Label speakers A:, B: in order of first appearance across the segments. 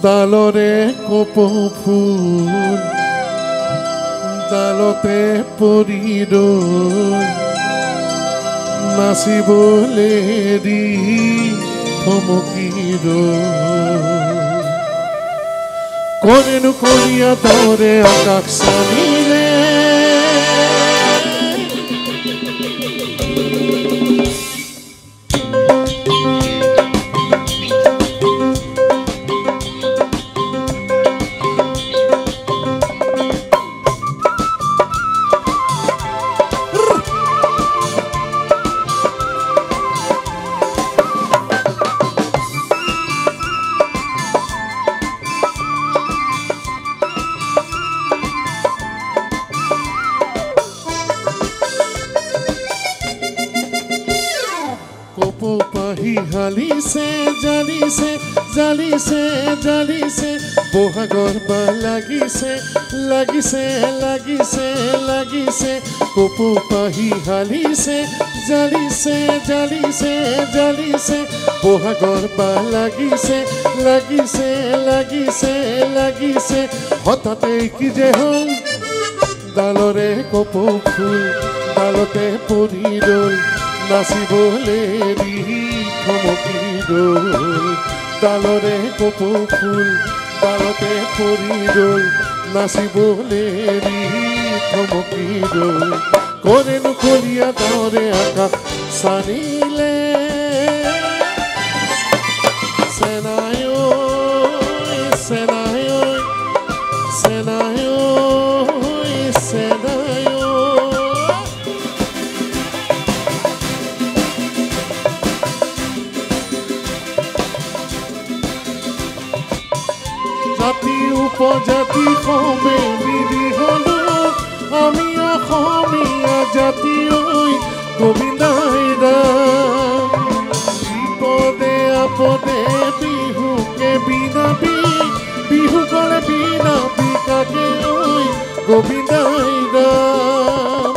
A: ডালৰে কপৌ ফুল ডালতে পৰি ৰ'ল নাচিবলৈ এৰি থমকি ৰ'ল কৰেনো কলীয়া তৰে আকাশ চানিলে হালিছে জালিছে জালিছে জালিছে বহাগৰ বা লাগিছে লাগিছে লাগিছে লাগিছে কপৌ পাহি হালিছে জালিছে জালিছে জালিছে বহাগৰ বা লাগিছে লাগিছে লাগিছে লাগিছে হঠাতে কি যে হ'ল ডালৰে কপৌ ফুল ডালতে পৰি ৰ'ল নাচিবলৈ এৰি থমকি ৰ'ল ডালৰে কপৌ ফুল ডালতে পৰি ৰ'ল নাচিবলৈ এৰি থমকি ৰ'ল কৰেনো কলীয়া তৰে আকাশ চানিলে চেনাই চেনাই চেনাই চেনাই জাতি উপজাতি কমে মিলি হলো আমি অসমীয়া জাতি ঐ গোবিন্দাই ৰাম বিপদে আপদে বিহুকে বিনাবি বিহু গ'লে বিনাবি কাকে ঐ গোবিন্দাই ৰাম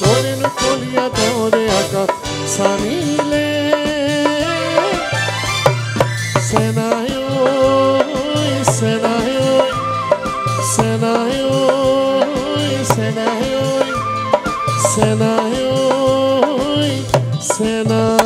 A: কৰেনো কলীয়া তৰে আকাশ চানিলে চেনাই Senai, Senai, Senai, Senai, Senai.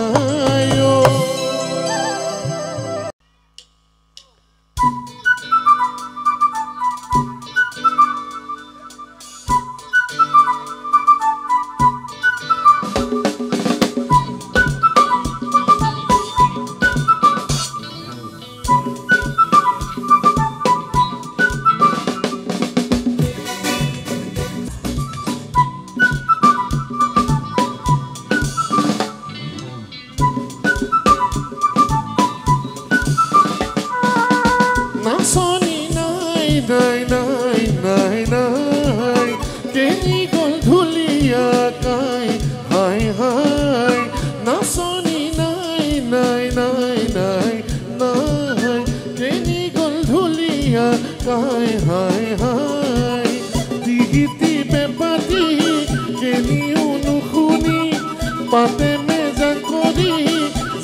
A: পাতে মেজা কৰি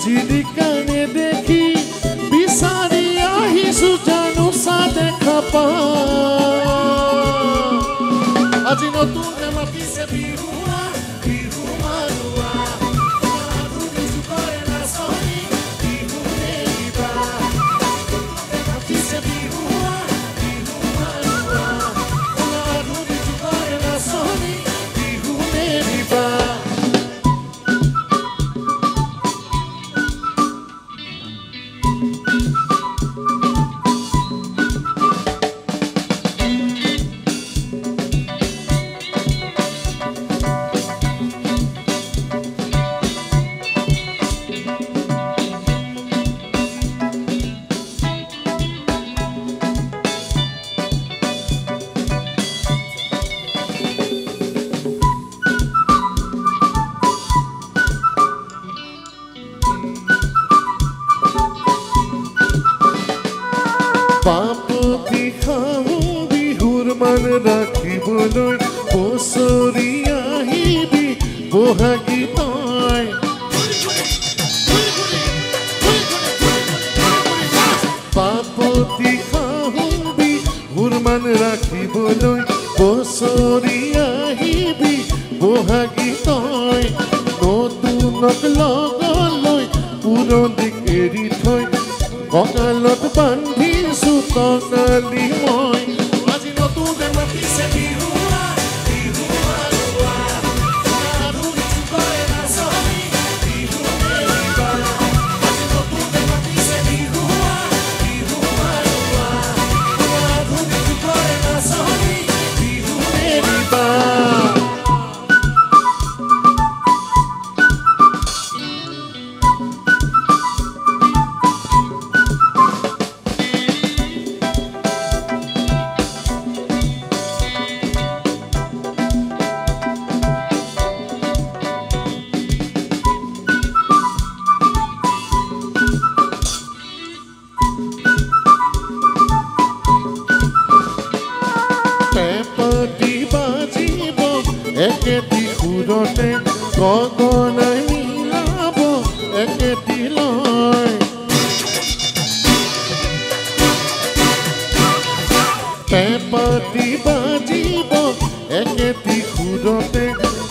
A: জিৰিকানে দেখি বিচাৰি আহিছো জানো চা দেখা পা আজি নতুন মাতিছে বিহুৱা বিহু মাৰোৱা বাপতি খাওঁ বিহুৰ মান ৰাখিবলৈ বছৰি আহিবি বহাগী তই বাপতি মান ৰাখিবলৈ বছৰি আহিবি বহাগী তই নতুনক লগলৈ পুৰণিক এৰি থৈ কঁকালত বান্ধিছো টঙালি মই আজি নতুন মাতিছে বিহুৱা বিহুৱা লোৱা আৰু কৰে নাচনি বিহু মেলিবা আজি নতুন মাতিছে বিহুৱা বিহুৱা লোৱা আৰু কৰে নাচনি বিহু মেলিবা একেটি সুৰতে গগনাই মিলাব একেটি লয় পেঁপাতি বাজিব একেটি সুৰতে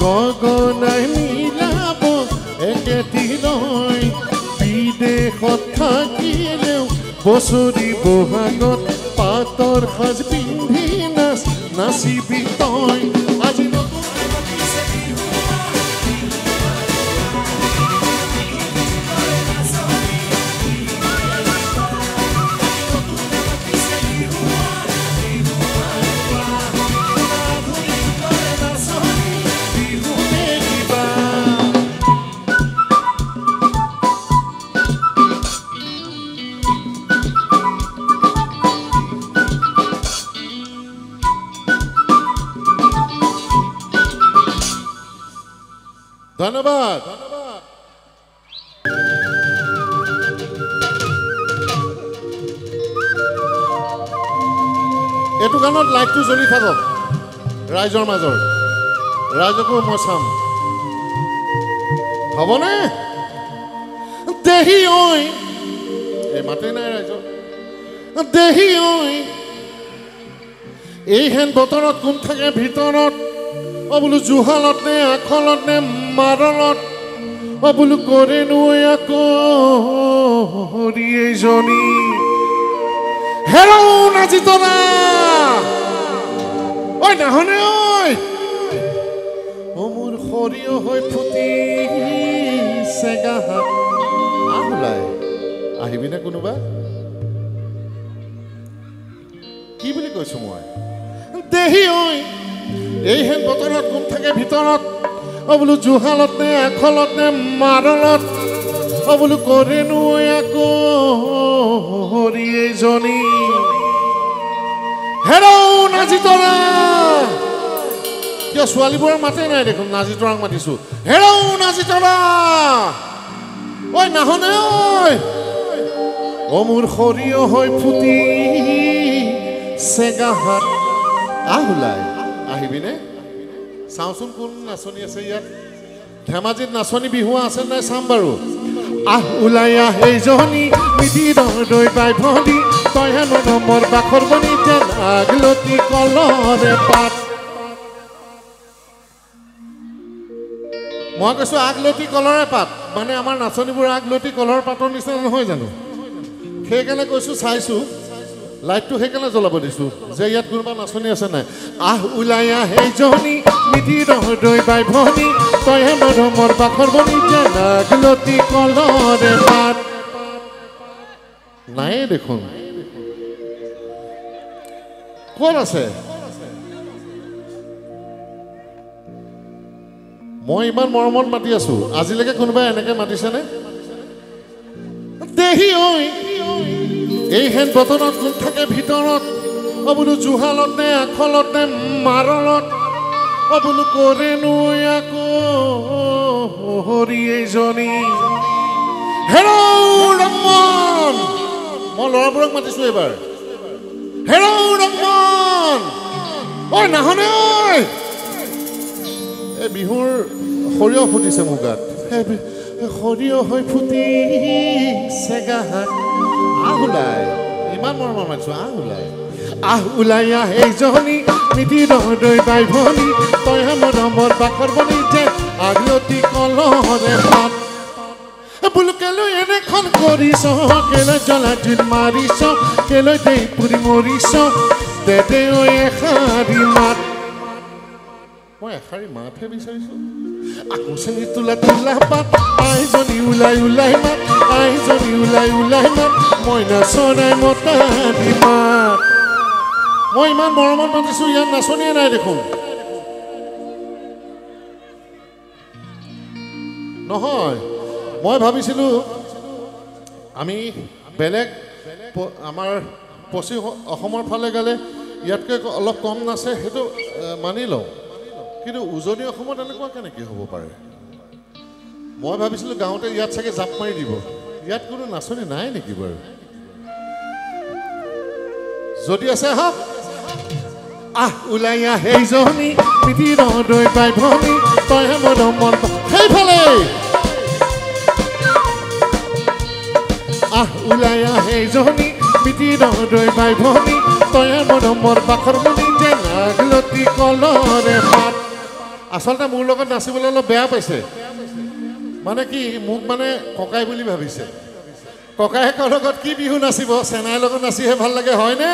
A: গগনাই মিলাব একেটি লয় বিদেশত থাকিলেও বছৰি বহাগত পাতৰ সাজ পিন্ধি নাচিবি তই আজি ধন্যবাদ এইটো গানত লাইটটো জ্বলি থাকক ৰাইজৰ মাজৰ ৰাইজকো মই চাম হ'বনে দেহি ঐ এই মাতেই নাই ৰাইজৰ দেহি ঐ এইহেন বতৰত কোন থাকে ভিতৰত বোলো জুহালত নে আখলত নে মাৰলত বোলো কৰে নৈ আকৌ এইজনী হেৰৌ নাজি তৰা ঐ নাহনে ঐ মোৰ সৰিয়হ হৈ ফুটি চেগা হাত ওলাই আহিবিনে কোনোবা কি বুলি কৈছো মই দেহি ঐ এইহেন বতৰত কোন থাকে ভিতৰত বোলো জুহালত নে আখলত নে মাৰলত বোলো কৰে নৈ আকৌ এইজনী হেৰৌ নাজি তৰা কিয় ছোৱালীবোৰৰ মাতে নাই দেখোন নাজি তৰাক মাতিছো হেৰৌ নাজি তৰা ঐ নাহনে ঐ মোৰ সৰিয়হ হৈ ফুটি চেগা হাত ওলাই আহিবিনে চাওঁচোন কোন নাচনি আছে ইয়াত ধেমাজিত নাচনি বিহুৱা আছে নাই চাম বাৰু ওলাই এইজনী মিঠি দৈ বাই ভনী তই হেনো নম্বৰ বাখৰ বনি যেন আগলতি কলৰে পাত মই কৈছো আগলতি কলৰে পাত মানে আমাৰ নাচনিবোৰ আগলতি কলৰ পাতৰ নিচিনা নহয় জানো সেইকাৰণে কৈছো চাইছো লাইটটো সেইকাৰণে জ্বলাব দিছো যে ইয়াত কোনোবা নাচনি আছে নাই ওলাই এইজনী মিঠি দৈ বাই ভনী তই হেনো নম্বৰ বাখৰ বনি যেন আগলতি কলৰে পাত নাই দেখোন ক'ত আছে মই ইমান মৰমত মাতি আছো আজিলৈকে কোনোবাই এনেকে মাতিছেনে দেহি ঐ এইহেন বতৰত কোন থাকে ভিতৰত বোলো জুহালত নে আখলত নে মাৰলত বোলো কৰে নৈ আকৌ এইজনী হেৰৌ ৰমন মই ল'ৰাবোৰক মাতিছো এইবাৰ হেৰৌ ৰমন ঐ নাহনে ঐ এই বিহুৰ সৰিয়হ ফুটিছে মোৰ গাত সৰিয়হ হৈ ফুটি চেগা হাত ওলাই ইমান মৰমৰ মাতিছো ওলাই ওলাই এইজনী মিতিৰ হৃদয় বাই ভনী তই মৰমৰ বাখৰ বনি যে আগলতি কলহৰে পাত বোলো কেলৈ এনেখন কৰিছ কেলৈ জ্বলা জুই মাৰিছ কেলৈ দেই পুৰি মৰিছ দে দে ঐ এষাৰি মাত মই এষাৰি মাতহে বিচাৰিছোঁ আকৌ চেঙি তোলা তোলা পাত আইজনী ওলাই ওলাই মাত আইজনী ওলাই ওলাই মাত মইনা চৰাই মতা দি মাত মই ইমান মৰমত মাতিছোঁ ইয়াত নাচনীয়ে নাই দেখোন নহয় মই ভাবিছিলোঁ আমি বেলেগ আমাৰ পশ্চিম অসমৰ ফালে গ'লে ইয়াতকৈ অলপ কম নাচে সেইটো মানি লওঁ কিন্তু উজনি অসমত এনেকুৱা কেনেকৈ হ'ব পাৰে মই ভাবিছিলোঁ গাঁৱতে ইয়াত চাগে জাপ মাৰি দিব ইয়াত কোনো নাচনী নাই নেকি বাৰু যদি আছে আহক ওলাই সেইজনী মিতিৰ হৃদয় বাই ভনী তই মৰমৰ সেইফালে ওলাই সেইজনী মিতিৰ হৃদয় বাই ভনী তই মৰমৰ বাখৰ বনি যে আগলতি কলৰে পাত আচলতে মোৰ লগত নাচিবলৈ অলপ বেয়া পাইছে মানে কি মোক মানে ককাই বুলি ভাবিছে ককায়েকৰ লগত কি বিহু নাচিব চেনাইৰ লগত নাচিহে ভাল লাগে হয়নে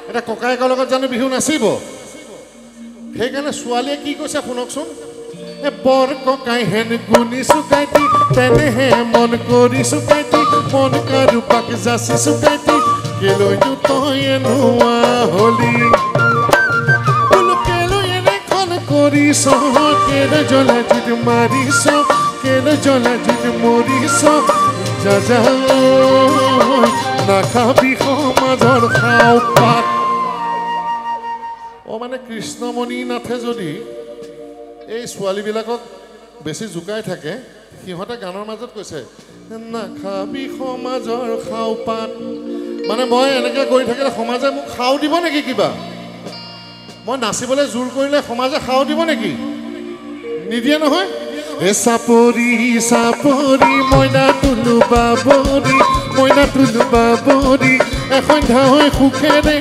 A: এটা ককায়েকৰ লগত জানো বিহু নাচিব সেইকাৰণে ছোৱালীয়ে কি কৈছে শুনকচোন বৰ ককাই হেন গুণি চুকাইটি তেনেহে মন কৰি চুকাইটি মন কাৰোবাক যাচি চুকাইটি কেলৈনো তই নোৱা হলি বোলো কেলৈ এনেখন কৰিছ কেলৈ জ্বলা জুই মাৰিছ কেলৈ জ্বলা জুই মৰিছ যা যা নাখাবি সমাজৰ খাওঁ পাত মানে কৃষ্ণমণি নাথে যদি এই ছোৱালীবিলাকক বেছি জোকাই থাকে সিহঁতে গানৰ মাজত কৈছে নাখাবি সমাজৰ খাওঁ পাত মানে মই এনেকৈ কৰি থাকিলে সমাজে মোক খাওঁ দিব নেকি কিবা মই নাচিবলৈ জোৰ কৰিলে সমাজে খাওঁ দিব নেকি নিদিয়ে নহয় চাপৰি চাপৰি মইনা তুলু বাবৰি এসন্ধ্যা হৈ সুখেৰে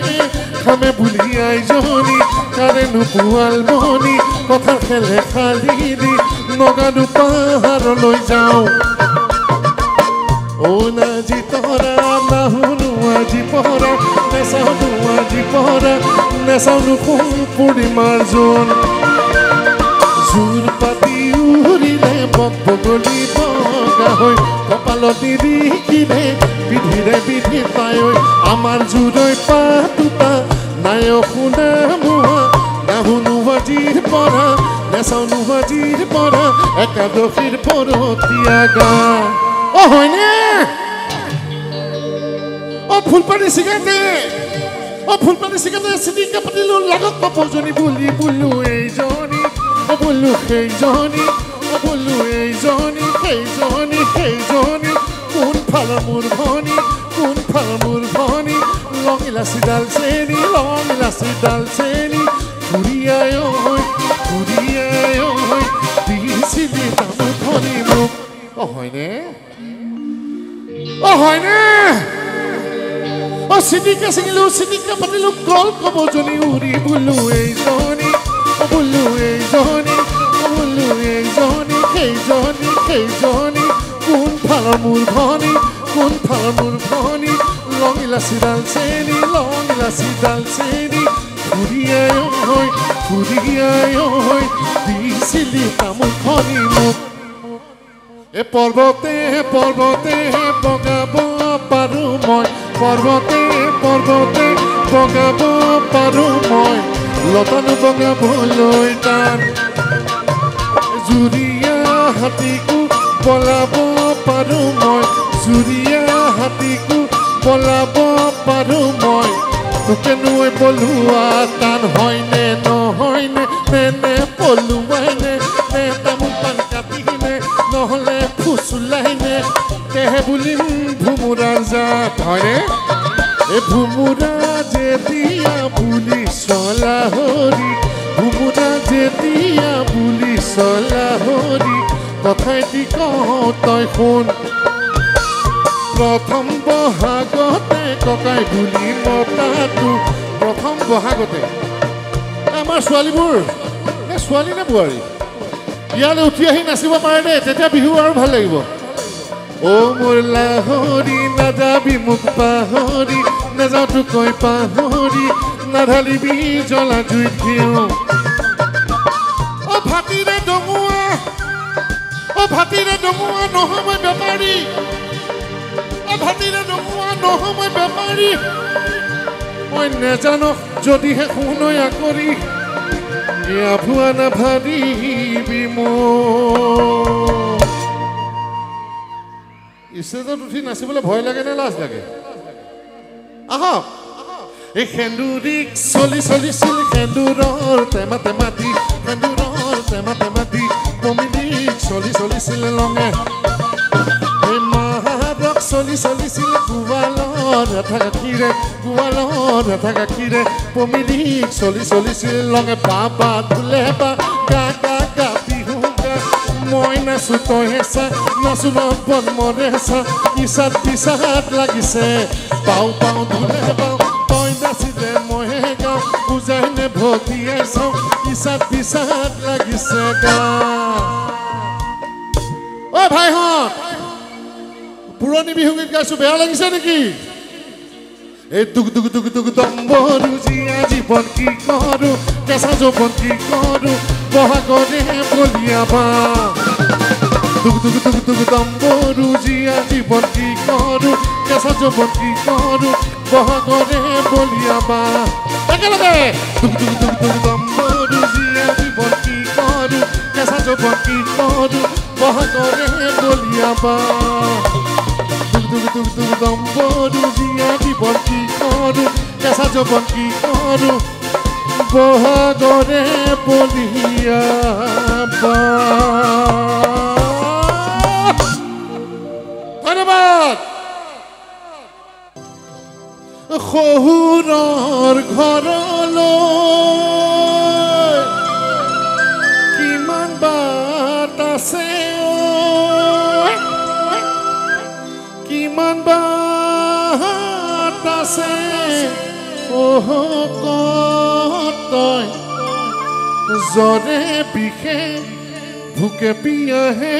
A: খামে বুলি আইজনী কাৰে নোপোৱাল মনি কথা খেলে খালি দি নগানো পাহাৰলৈ যাওঁ নাজি তৰা নাহুনো আজি পহৰা নেচাওনো আজি পহৰা নেচাওনো পূৰ্ণিমাৰ জোন জোৰ পাতি উৰিলে বগলী বগা হৈ কপালতি দেখিলে বিধিৰে বিধি পাই আমাৰ জোৰৈ পাতুতা নাই শুনা মোহা নাহুনো আজিৰ পৰা নেচাওনো আজিৰ পৰা একাদশীৰ পৰতীয়া গা হয়নে ফুলপানী চিগাতে ফুলপানী চিগাতে চিটিকা পাতিলো লাগত পাপজনী বুলি বোলো এইজনী বোলো সেইজনী বোলো এইজনী সেইজনী সেইজনী কোন ফালৰ মোৰ ভনী লং ইলাচি ডাল চেনি ঘূৰিয়াই দিছিলি তামোল খনি মোক হয়নে চিটিকা চিঙিলো চিটিকা পাতিলো কল কবজনী উৰি বোলো এইজনী সেইজনী কোন ফালৰ মোৰ ভনী লং ইলাচি ডাল চেনি ঘূৰিয়াই দিছিলি তামোল খনি মোক পৰ্বতে বগাব পাৰোঁ মই বগাব পাৰোঁ মই লতানো বগাবলৈ টান জুৰীয়া হাতীকো বলাব পাৰোঁ মই পাৰোঁ মই তোকে নৈ পলোৱা টান হয়নে নহয়নে নে পলোৱাইনে নে তামোল পাণ কাটিনে নহ'লে ফুচুলাইনে তেহে বুলিম ভুমুৰাৰ জাত হয়নে এই ভুমুৰা যেতিয়া বুলি চলা হৰি কথাইটি কওঁ তই শুন প্ৰথম বহাগতে ককাই বুলি মতাটো প্ৰথম বহাগতে আমাৰ ছোৱালীবোৰ নে ছোৱালী নে বোৱাৰী ইয়ালৈ উঠি আহি নাচিব পাৰে দেই তেতিয়া বিহু আৰু ভাল লাগিব অ' মোৰ লাহৰি নাযাবি মোক পাহৰি নাযাওঁ তোক কৈ পাহৰি নাঢালিবি জ্বলা জুইত ঘিউ অ' ভাতিৰে ডঙুৱা নহয় বেপাৰী অ' ভাতিৰে ডঙুৱা নহয় বেপাৰী মই নেজানো যদিহে শুনয়া কৰি এয়া ভুৱা নাভাবিবি মোৰ ষ্টেজত উঠি নাচিবলৈ ভয় লাগে নে লাজ লাগে আহক এই সেন্দুৰিক চলি চলিছিল সেন্দুৰৰ টেমা টেমাটি সেন্দুৰৰ টেমা টেমাটি পমিলিক চলি চলিছিল লঙে এই মাহাদক চলি চলিছিল গোৱালৰ এটা গাখীৰে পমিলিক চলি চলিছিল লঙে বাবা ধুলে বা গা গা গা বিহু গা মই নাচো তই হেঁচা নাচো নবন মৰে হেঁচা ইচাত পিছাত লাগিছে পাওঁ পাওঁ ধুলে পাওঁ তই নাচিলে মইহে গাওঁ বুজাই নে ভটিয়াই চাওঁ ইচাত পিছাত লাগিছে গা অ ভাইহঁত পুৰণি বিহুগীত গাইছো বেয়া লাগিছে নেকি এই দুগ দুগ দুগ দুগ দম্বৰু জীয়া জীৱন কি কৰো কেঁচা যৌৱন কি কৰো বহাগৰে বলিয়াবা দুগ দুগ দুগ দুগ দম্বৰু জীয়া জীৱন কি কৰো কেঁচা যৌৱন কি কৰো বহাগৰে বলিয়াবা একেলগে দুগ দুগ দুগ দুগ দম্বৰু জীয়া জীৱন কি কৰো কেঁচা যৌৱন কি কৰো বহাগৰে বলিয়াবা দুগ দুগ দুগ দম্বৰু জীয়া জীৱন কি কৰো কেঁচা যৌৱন কি কৰো বহাগৰে বলিয়াবা ধন্যবাদ শহুৰৰ ঘৰলৈ কিমান বাট আছে কিমান বাট আছে অহ তই জ্বৰে বিষে ভোকে পিয়াহে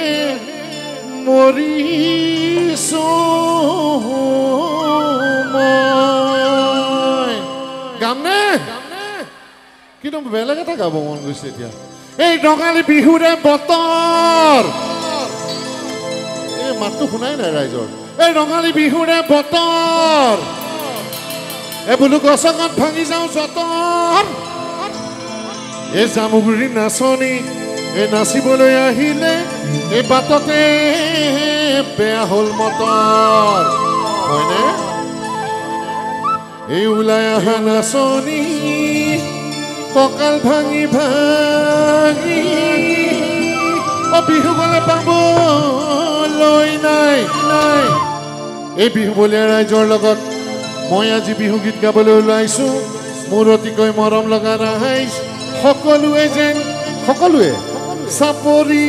A: মৰিছো মই গামনে কিন্তু বেলেগ এটা গাব মন গৈছে এতিয়া এই ৰঙালী বিহুৰে বতৰ এই মাতটো শুনাই নাই ৰাইজৰ এই ৰঙালী বিহুৰে বতৰ এই বোলো গছকত ভাঙি যাওঁ যতৰ এই জামুগুৰি নাচনি এই নাচিবলৈ আহিলে এই বাটতে বেয়া হ'ল মতৰ হয়নে এই ওলাই অহা নাচনি কঁকাল ভাঙি ভাঙি অ বিহু গলে পাবলৈ নাই নাই এই বিহু বলীয়া ৰাইজৰ লগত মই আজি বিহু গীত গাবলৈ ওলাইছো মোৰ অতিকৈ মৰম লগা ৰাইজ সকলোৱে যেন সকলোৱে চাপৰি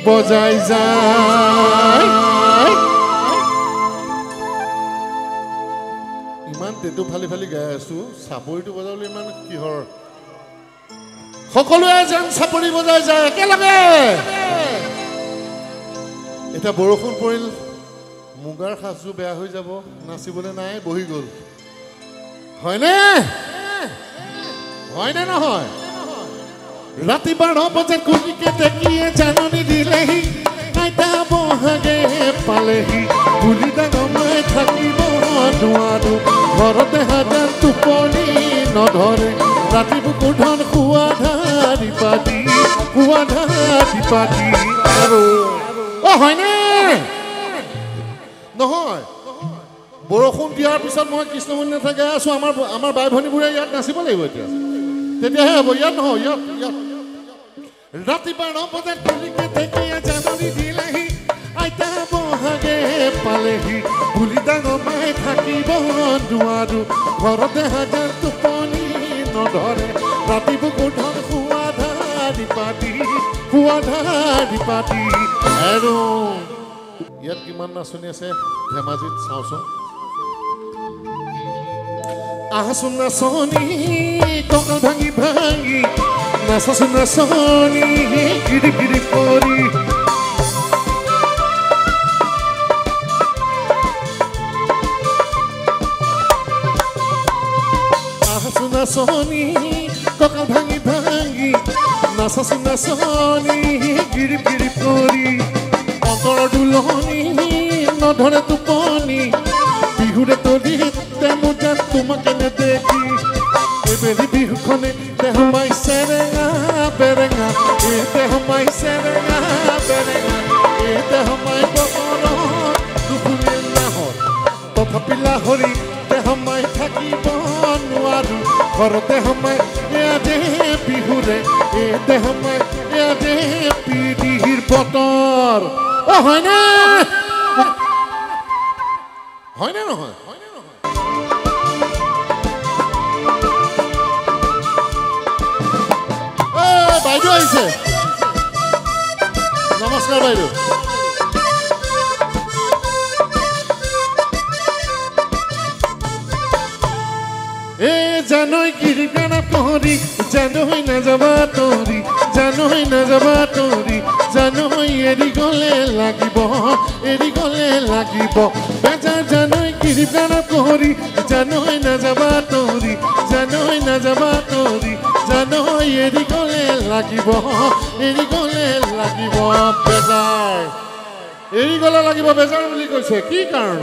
A: বজাই যায় ইমান তেটো ফালি ফালি গাই আছো চাপৰিটো বজাবলৈ ইমান কিহৰ সকলোৱে যেন চাপৰি বজাই যায় একেলগে এতিয়া বৰষুণ পৰিল মুগাৰ সাজযোৰ বেয়া হৈ যাব নাচিবলৈ নাই বহি গ'ল হয়নে হয়নে নহয় ৰাতি 12 বজাত কুলিকে টেকিয়ে জাননী দিলেহি আইতা বহাগে পালেহি বুলি ডাঙমাই থাকিব নোৱাৰো ঘৰতে হাজাৰ টোপনি নধৰে ৰাতি বুকুৰ ধন খোৱা ধাৰি পাতি আৰু অ হয়নে নহয় বৰষুণ দিয়াৰ পিছত মই কৃষ্ণমণি নাথাকে আছো আমাৰ বাই ভনীবোৰে ইয়াত নাচিব লাগিব এতিয়া তেতিয়াহে হ'ব ইয়াত নহয় ইয়াত ৰাতি 12 বজাত কুলিকে টেকিয়ে জাননী দিলেহি আইতা বহাগে পালেহি বুলি ডাঙমাই থাকিব নোৱাৰো ঘৰতে হাজাৰ টোপনি নধৰে ৰাতি বুকুৰ ধন খোৱা ধাৰি পাতি আৰু ইয়াত কিমান নাচনি আছে ধেমাজিত চাওঁচোন আহাচোন নাচনি কঁকাল ভাঙি ভাঙি নাচাচোন নাচনি গিৰি গিৰি পৰি আহাচোন নাচনি কঁকাল ভাঙি ভাঙি নাচাচোন নাচনি গিৰি গিৰি পৰি অন্তৰৰ দুলনি নধৰে টোপনি বিহুৰে তলিতে মোজাত তোমাকে নেদেখি এইবেলি বিহুখনে দেহমাই চেৰেঙা বেৰেঙা এই দেহমাই চেৰেঙা বেৰেঙা এই দেহমাই বতৰত দুখুৰীৰ নাহত তথাপি লাহৰি দেহমাই থাকিব নোৱাৰো ঘৰতে সোমাই এয়া যে বিহুৰে এই দেহমাই এয়া যে পিৰিহিৰ বতৰ হয়নে হয়নে নহয় বাইদেউ আহিছে নমস্কাৰ বাইদেউ জানৈ গিৰিকানা পহৰি জানৈ নাযাবা তৰি জানৈ নাযাবা তৰি জানৈ এৰি গ'লে লাগিব বেজাৰ জানৈ গিৰিকানা পহৰি জানৈ নাযাবা তৰি জানৈ নাযাবা তৰি জানৈ এৰি গ'লে লাগিব বেজাৰ এৰি গ'লে লাগিব বেজাৰ বুলি কৈছে কি কাৰণ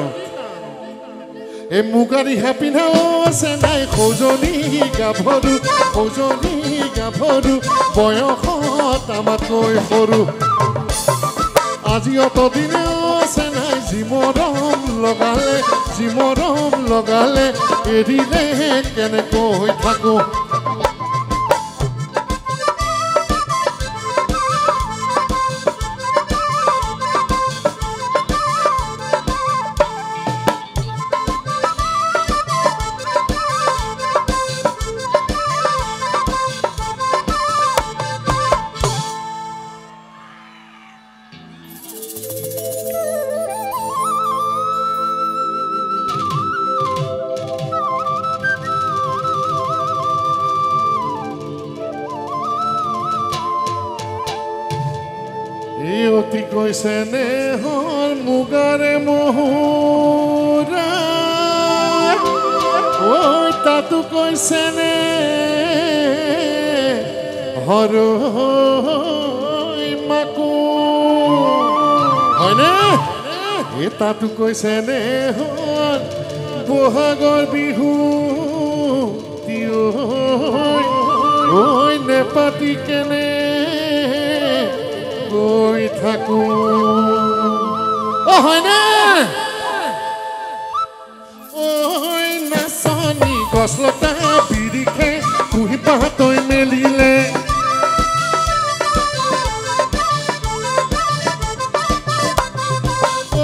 A: এই মুগাৰী হেপিনাও আছে নাই সৌজনী গাভৰু বয়সত আমাতকৈ সৰু আজি অতদিনেও আছে নাই জিমৰম লগালে এৰিলে কেনেকৈ থাকো অতি কৈছে নেহৰ মুগাৰে মহুৰা ঐ তাতো কৈছে নে হৰৈ মাকো হয়নে এই তাতো কৈছে নেহৰ বহাগৰ বিহু ঐ নেপাতি কেনে গৈ থাকো হয়নে ঐ নাচনি গছলতা বিৰিখে কুহি পাতৈ মেলিলে ঐ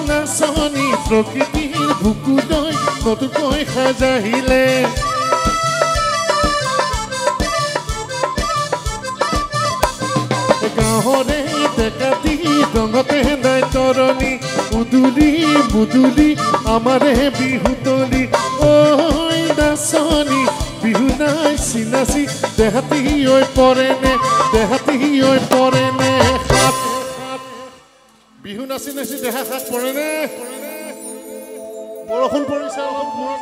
A: নাচনি প্ৰকৃতিৰ বুকুলৈ নতুনকৈ সাজাহিলে গাঁৱৰে ডেকাতি ৰঙতে নাই তৰণি মুদুলি আমাৰে বিহুতলি ঐ নাচনি বিহু নাই চিনাচি দেহাতি ঐ পৰেনে হাত বিহু নাচি দেহা হাত পৰেনে বৰষুণ পৰিছে অলপ মূৰত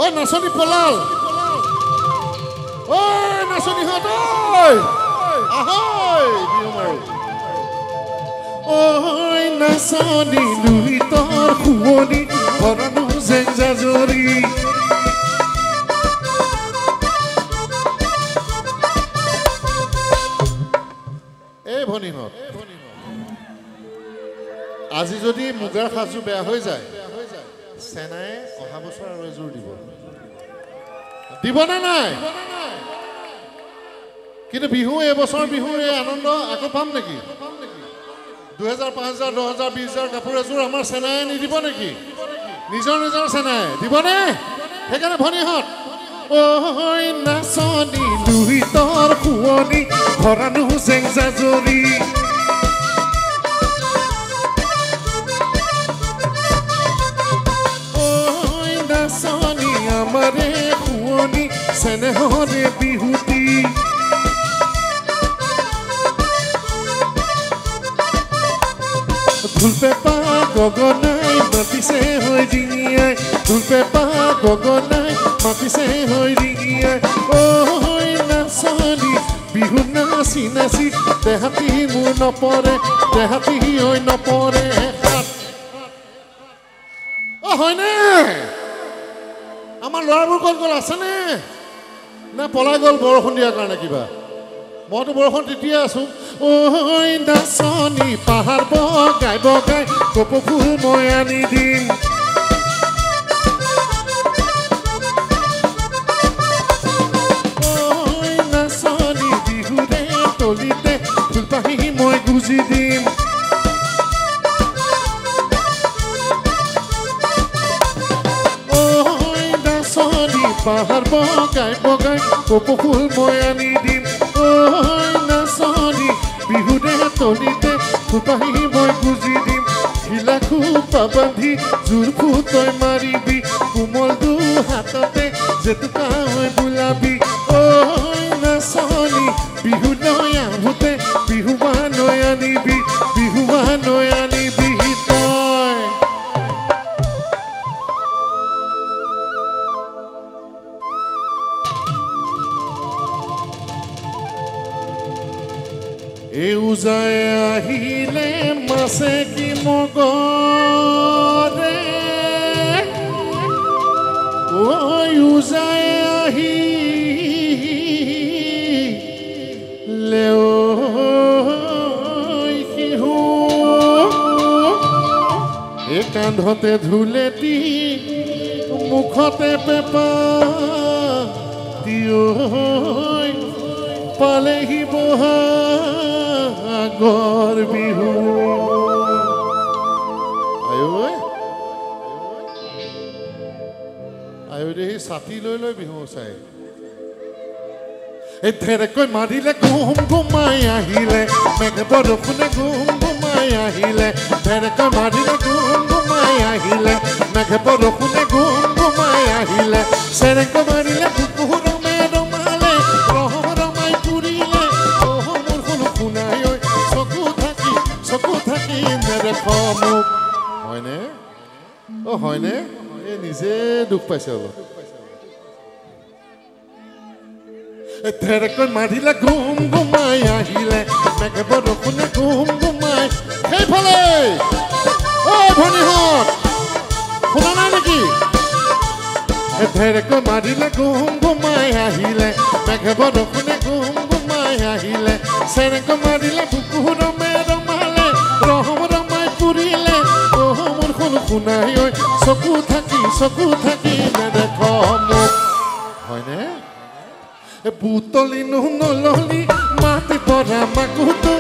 A: ঐ নাচনি পলাল ঐ নাচনিহঁত আহৈ বিহু মাৰো ঐ নাচনি লুহিতৰ শুৱনি ভৰণো যেন জাজৰি এই ভনীহঁত আজি যদি মুগাৰ সাজু বেয়া হৈ যায় সেনাই অহা বছৰ আৰু এযোৰ দিবনে নাই কিন্তু বিহু এবছৰ বিহু এই আনন্দ আকৌ পাম নেকি 2000 5000 10000 20000 কাপোৰ এযোৰ আমাৰ সেনাই নিদিব নেকি নিজৰ সেনাই দিবনে সেইকাৰণে ভনীহঁত ঐ নাচনী লুহিতৰ শুৱনি ভৰানো জেং জাজৰি ঐ নাচনী আমাৰে শুৱনি চেনেহৰে বিহুতি ঢোল পেঁপা গগনাই মাতিছে হৈ ডিঙিয়াই ঢোল পেঁপা গগনাই মাতিছে হৈ ডিঙিয়াই ঐ নাচনী বিহু নাচি নাচি দেহাতী মোৰ নপৰে দেহাতী হৈ নপৰে হয়নে আমাৰ ল'ৰাবোৰ ক'ত গ'ল আছেনে নে পলাই গ'ল বৰষুণ দিয়াৰ কাৰণে কিবা মইতো বৰষুণ তেতিয়া আছো ঐ নাচনী পাহাৰ বগাই বগাই কপৌ ফুল মই আনি দিম ঐ নাচনী বিহুৰে তলিতে ফুলপাহি মই গুজি দিম ঐ নাচনী পাহাৰ বগাই বগাই কপৌ ফুল মই আনি দিম ঐ নাচনী বিহুৰে তলিতে ফুলপাহি মই গুজি দিম ঢিলা খোপা বান্ধি জোৰ ফুটই মাৰিবি কোমল দু হাততে জেতুকা হৈ বোলাবি ঐ নাচনী বিহু লৈ আহোঁতে বিহুৱান লৈ আনিবি বিহুৱান লৈ আনিবি তই এই উজাই আহিলে মাছে কি মগৰে ঐ উজাই আহিলে শিহু এই কান্ধতে ধুলেটি মুখতে পেঁপা দিয়ৈ পালেহি বহাগৰ বিহু আয়ো দে ছাতি লৈ লৈ বিহু চাই এই ঢেৰেকৈ মাৰিলে ঘুম ঘুমাই আহিলে মেঘ বৰষুণে ঘুম ঘুমাই আহিলে ঢেৰেকৈ মাৰিলে ঘুম ঘুমাই আহিলে মেঘ বৰষুণে ঘুম ঘুমাই আহিলে চেৰেকৈ মাৰিলে কুকুৰমে ৰমালে ৰহম ৰমাই পুৰিলে মোৰ কোনো শুনাই ঐ চকু থাকি নেদেখ মোক হয়নে হয়নে এই নিজে দুখ পাইছে অলপ ঢেৰেকৈ মাৰিলে ঘুম ঘুমাই আহিলে মেঘ বৰষুণে ঘুম ঘুমাই সেইফালে ঐ ভনীহঁত শুনা নাই নেকি ঢেৰেকৈ মাৰিলে ঘুম ঘুমাই আহিলে মেঘ বৰষুণে ঘুম ঘুমাই আহিলে চেৰেকৈ মাৰিলে কুকুৰমে ৰমালে ৰহম ৰমাই পুৰিলে মোৰ কোনো শুনাই ঐ চকু থাকি নেদেখ মোক হয়নে বুতলি নললি মাটি পৰা মাকুটো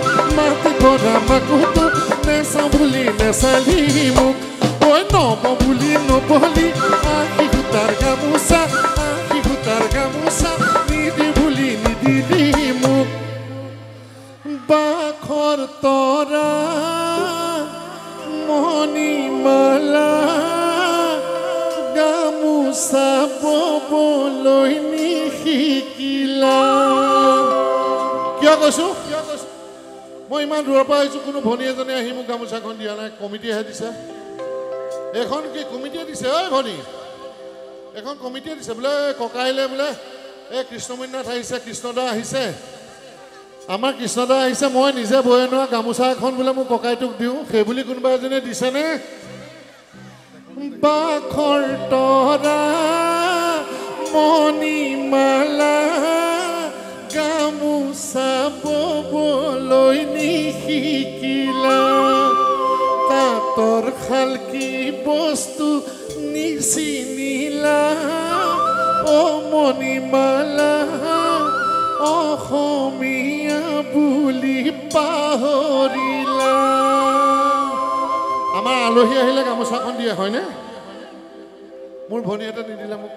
A: নেচা বুলি নেচালি মোক ঐ নব বুলি নবলি আহি সূতাৰ গামোচা নিদি বুলি নিদিলি মোক বাখৰ তৰা মণিমালা গামোচা ববলৈ নিশিকিলা কিয় কৈছো মই ইমান দূৰৰ পৰা আহিছো কোনো ভনী এজনে আহি মোক গামোচাখন দিয়া নাই কমিটিয়েহে দিছে এখন কি কমিটিয়ে দিছে ঐ ভনী এখন কমিটিয়ে দিছে বোলে ককাইলে বোলে এই কৃষ্ণমন্যাত আহিছে কৃষ্ণদা আহিছে আমাৰ কৃষ্ণদা আহিছে মই নিজে বৈ নোৱা গামোচা এখন বোলে মোৰ ককাইটোক দিওঁ সেই বুলি কোনোবা এজনে দিছেনে বাখৰ তৰা মণিমালা গামোচা ববলৈ নিশিকিলা তাঁতৰ শাল কি বস্তু নিচিনিলা ও মণিমালা অসমীয়া বুলি পাহৰিলা আমাৰ আলহী আহিলে গামোচাখন দিয়ে হয়নে মোৰ ভনী এটা নিদিলে মোক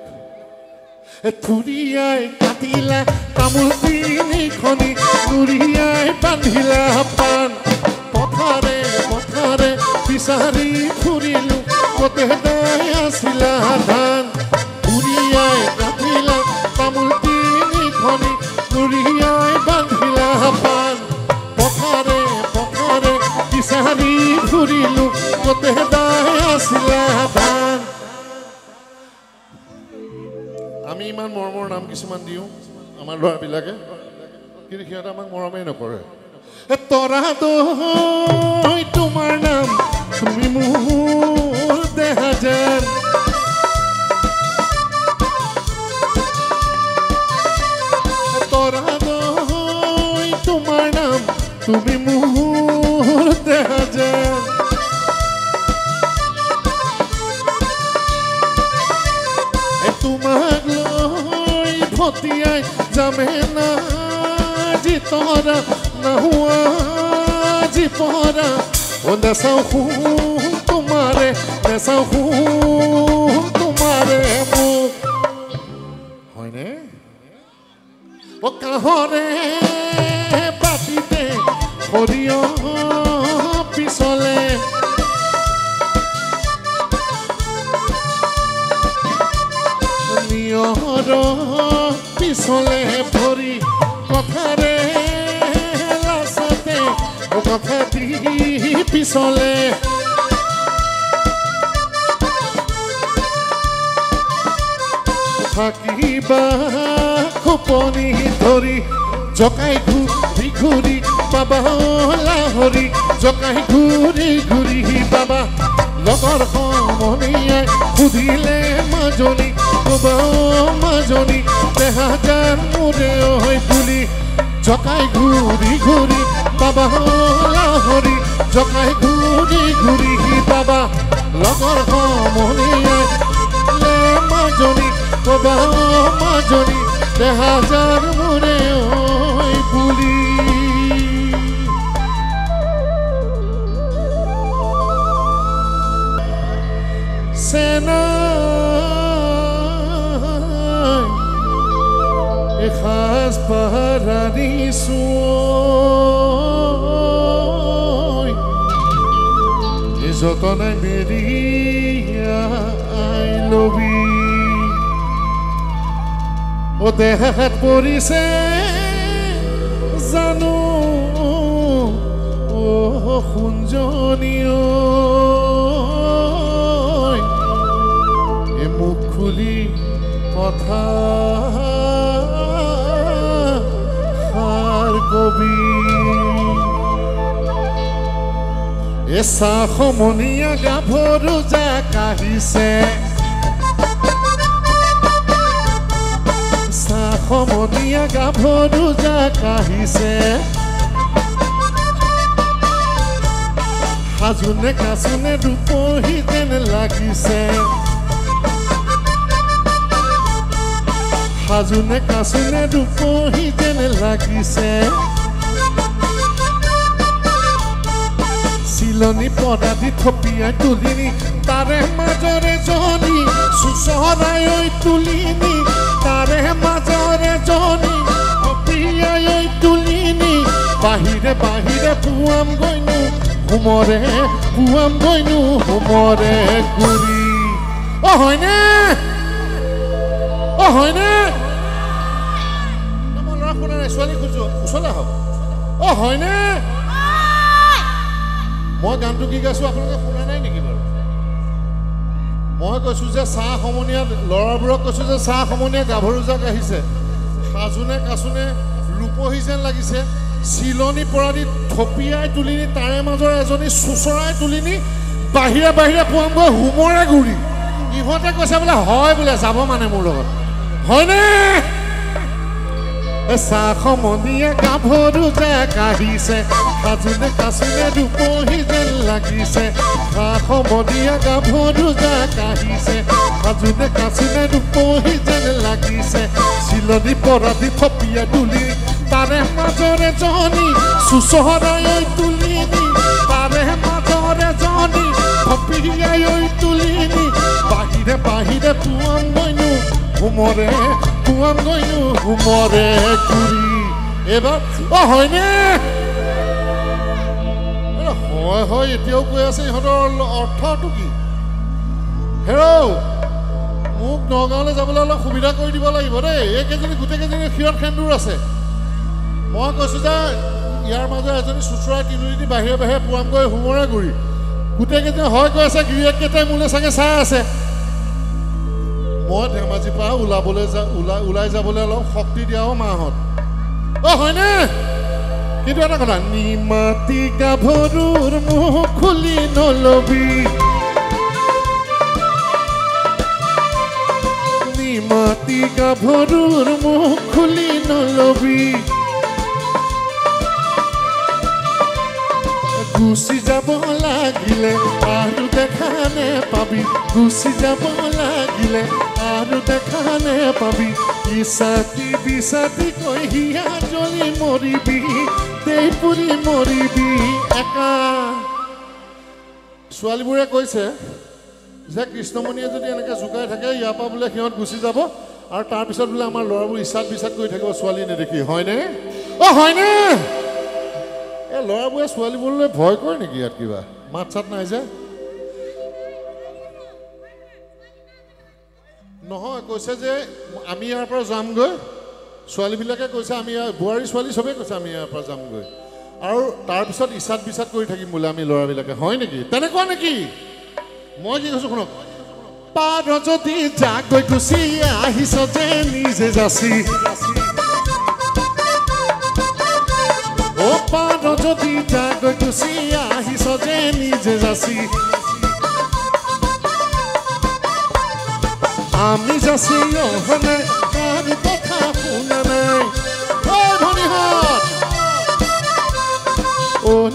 A: থুৰিয়াই কাটিলা তামোল তিনিখনি নুৰিয়াই বান্ধিলা পাণ পথাৰে পথাৰে বিচাৰি ফুৰিলো কতে দাই আছিলা ধান থুৰিয়াই কাটিলা তামোল তিনিখনি নুৰিয়াই বান্ধিলা পাণ পথাৰে পথাৰে বিচাৰি ফুৰিলো কতে দাই আছিলা ধান আমি ইমান মৰমৰ নাম কিছুমান দিওঁ আমাৰ ল'ৰাবিলাকে কিন্তু সিহঁতে আমাক মৰমেই নকৰে তৰা দৈ তোমাৰ নাম তুমি মোৰ দেহা যেন তৰা দৈ তোমাৰ নাম তুমি মোৰ দেহা যেন তোমাক লৈ ভতিয়াই যামে না জিতৰা নাহুৱা জিপৰা ও নেচাও শুন তোমাৰে নেচাও শুন তোমাৰে মোক হয়নে ও কাহৰে বাটিতে সৰিয়হ পিছলে পিছলে ভৰি কথাৰে লাচতে কথা দি পিছলে থাকিবা খোপনি ধৰি জকাই ঘূৰি ঘূৰি বাবা লাহৰি জকাই ঘূৰি ঘূৰি বাবা লগৰ সমনীয়াই সুধিলে মাজনী ক'বা মাজনী দেহাজাৰ মোৰে হৈ বুলি জকাই ঘূৰি ঘূৰি বাবা লাহৰি জকাই ঘূৰি ঘূৰি বাবা লগৰ সমনীয়াই মাজনী ক'বা মাজনী দেহাজাৰ মোৰে হৈ বুলি সেনাই এসাজ পাহাৰিছোঁ যতনাই মেৰিয়াই লবি ও দেহাত পৰিছে জানো ও সুঞ্জনীয় মুখ খুলি কথা সাৰ কবি এচা সমনীয়া গাভৰু জাক আহিছে চা সমনীয়া গাভৰু জাক আহিছে সাজোনে কাচোনে ৰূপহী যেন লাগিছে সাজোনে কাচোনে ৰূপহী যেন লাগিছে চিলনি পদাদি থপিয়াই তুলিনি তাৰে মাজৰে জনী চুচৰাই তুলিনি তাৰে মাজৰে জনী থপিয়াই তুলিনি বাহিৰে বাহিৰে পুৱাম গৈনো হুমৰে পুৱাম গৈনো হুমৰে গুৰি অ হয়নে অ হয়নে মই ল'ৰা শুনা নাই ছোৱালী খুজো ওচৰলৈ আহক অ হয়নে মই গানটো কি গাইছোঁ আপোনালোকে শুনা নাই নেকি বাৰু মই কৈছোঁ যে চাহ সমনীয়া ল'ৰাবোৰক কৈছোঁ যে চাহ সমনীয়া গাভৰু জাক আহিছে সাজোনে কাচোনে ৰূপহী যেন লাগিছে চিলনি পৰাদি থপিয়াই তুলিনি তাৰে মাজৰ এজনী চুচৰাই তুলিনি বাহিৰে বাহিৰে পুৱামগৈ হুমৰে গুৰি ইহঁতে কৈছে বোলে হয় বোলে যাব মানে মোৰ লগত হয়নে চাহ সমনীয়া গাভৰু জাক আহিছে সাজোনে কাচোনে ৰূপহী যেন লাগিছে চাহ সমনীয়া গাভৰু জাক আহিছে সাজোনে কাচোনে ৰূপহী যেন লাগিছে চিলনি পৰাদি থপিয়াই তুলি তাৰে মাজৰে জনী চুচৰাই তুলিনি তাৰে মাজৰে জনী থপিয়াই তুলিনি বাহিৰে বাহিৰে পুৱাম গৈনো হুমৰে পুৱাম গৈনো হুমৰে ঘূৰি এইবাৰ হয়নে হয় হয় এতিয়াও কৈ আছে ইহঁতৰ অৰ্থটো কি হেৰৌ মোক নগাঁৱলৈ যাবলৈ অলপ সুবিধা কৰি দিব লাগিব দেই এইকেইজনী গোটেইকেইজনী ক্ষীৰত সেন্দুৰ আছে মই কৈছোঁ যে ইয়াৰ মাজৰ এজনী চুচুৰাই তিলুৰি বাহিৰে বাহিৰে পুৱামগৈ হুমৰে ঘূৰি গোটেইকেইজনী হয় কৈ আছে গিৰিয়েককেইটাই মোলৈ চাগে চাই আছে মই ধেমাজিৰ পৰা ওলাই যাবলৈ অলপ শক্তি দিয়াও মাহঁত হয়নে কিন্তু এটা কথা নিমাতি গাভৰুৰ মুখ খুলি নলবি নিমাতি গাভৰুৰ মুখ খুলি নলবি গুচি যাব লাগিলে আৰু দেখা নেপাবি গুচি যাব লাগিলে আৰু দেখা নেপাবি ইছাতি বিচাতি কৈ হিয়া জ্বলি মৰিবি দেই পুৰি মৰিবি একা ছোৱালীবোৰে কৈছে যে কৃষ্ণমণিয়ে যদি এনেকৈ জোকাই থাকে ইয়াৰ পৰা বোলে সিহঁত গুচি যাব আৰু তাৰপিছত বোলে আমাৰ ল'ৰাবোৰ ইছাত বিচাত কৰি থাকিব ছোৱালী নেদেখি হয়নে হয়নে এই ল'ৰাবোৰে ছোৱালীবোৰলৈ ভয় কৰে নেকি ইয়াত কিবা মাত চাত নাই যে নহয় কৈছে যে আমি ইয়াৰ পৰা যামগৈ ছোৱালীবিলাকে কৈছে আমি বোৱাৰী ছোৱালী চবেই কৈছে আমি ইয়াৰ পৰা যামগৈ আৰু তাৰপিছত ইছাত বিচাত কৰি থাকিম বোলে আমি ল'ৰাবিলাকে হয় নেকি তেনেকুৱা নেকি মই কি কৈছোঁ শুনক পাৰ যদি যাক গৈ গুচি আহিছ যে নিজে যাচি পাৰ যদি যাক গৈ গুচি আহিছ যে নিজে যাচি আমি যাচি অহা নাই আৰু কথা শুনা নাই ভনীহঁত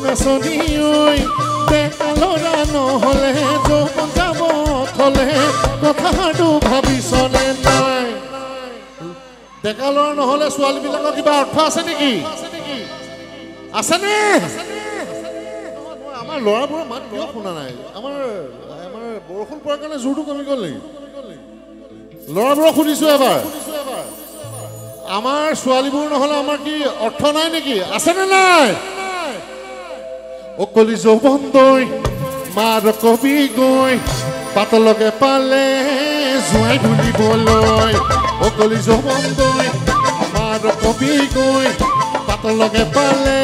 A: নাচনি ঐ ডেকা ল'ৰা নহ'লে যৌৱন যাব থলে কথাটো ভাবিছনে নাই ডেকা ল'ৰা নহ'লে ছোৱালীবিলাকৰ কিবা অৰ্থ আছে নেকি আছেনে আমাৰ ল'ৰাবোৰৰ মাত কিয় শুনা নাই আমাৰ বৰষুণ পৰাৰ কাৰণে জোৰটো কমি গ'ল নেকি ল'ৰাবোৰক সুধিছোঁ এবাৰ আমাৰ ছোৱালীবোৰ নহ'লে আমাৰ কি অৰ্থ নাই নেকি আছেনে নাই অকলি যৌৱন দৈ মাৰ কবি গৈ পাতলকে পালে জোঁৱাই বুলিবলৈ অকলি যৌৱন দৈ মাৰ কবি গৈ পাতলকে পালে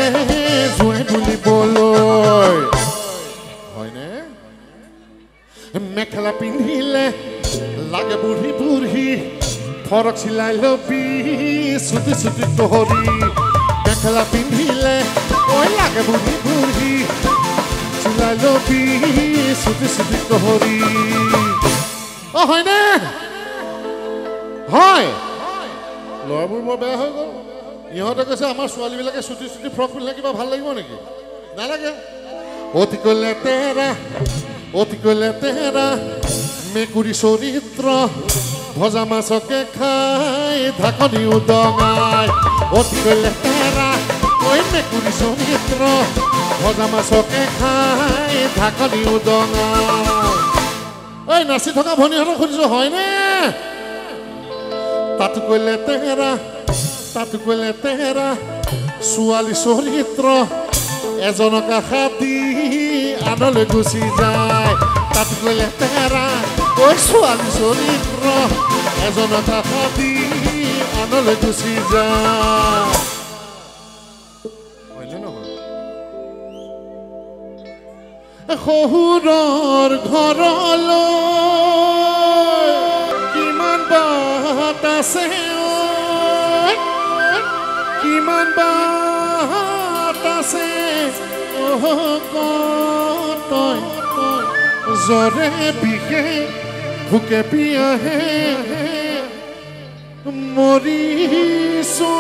A: জোঁৱাই বুলিবলৈ হয়নে মেখেলা পিন্ধিলে লাগে বুঢ়ী বুঢ়ী ফৰক চিলাই লবি চুটি চুটি তহৰি মেখেলা পিন্ধিলে ঐ লাগে বুঢ়ী বুঢ়ী চিলাই লবি চুটি চুটি তহৰি হয়নে হয় ল'ৰাবোৰ বৰ বেয়া হৈ গ'ল ইহঁতে কৈছে আমাৰ ছোৱালীবিলাকে চুটি চুটি ফ্ৰক পিন্ধিলে কিবা ভাল লাগিব নেকি নালাগে অতিকৈ লেতেৰা মেকুৰী চৰিত্ৰ ভজা মাছকে খাই ঢাকনি উদঙাই অতিকৈ লেতেৰা ঐ মেকুৰী চৰিত্ৰ ভজা মাছকে খাই ঢাকনি উদঙাই নাচি থকা ভনীহঁতক সুধিছোঁ হয়নে তাতোকৈ লেতেৰা ছোৱালী চৰিত্ৰ এজনক আশা দি আনলৈ গুচি যায় তাতোকৈ লেতেৰা ঐ ছোৱালী চৰিত্ৰ এজনক আশা দি আনলৈ গুচি যায় হয়নে নহয় শহুৰৰ ঘৰলৈ কিমান বাট আছে কিমান বাট আছে তই জ্বৰে বিষে ভোকে পিয়াহে মৰিছো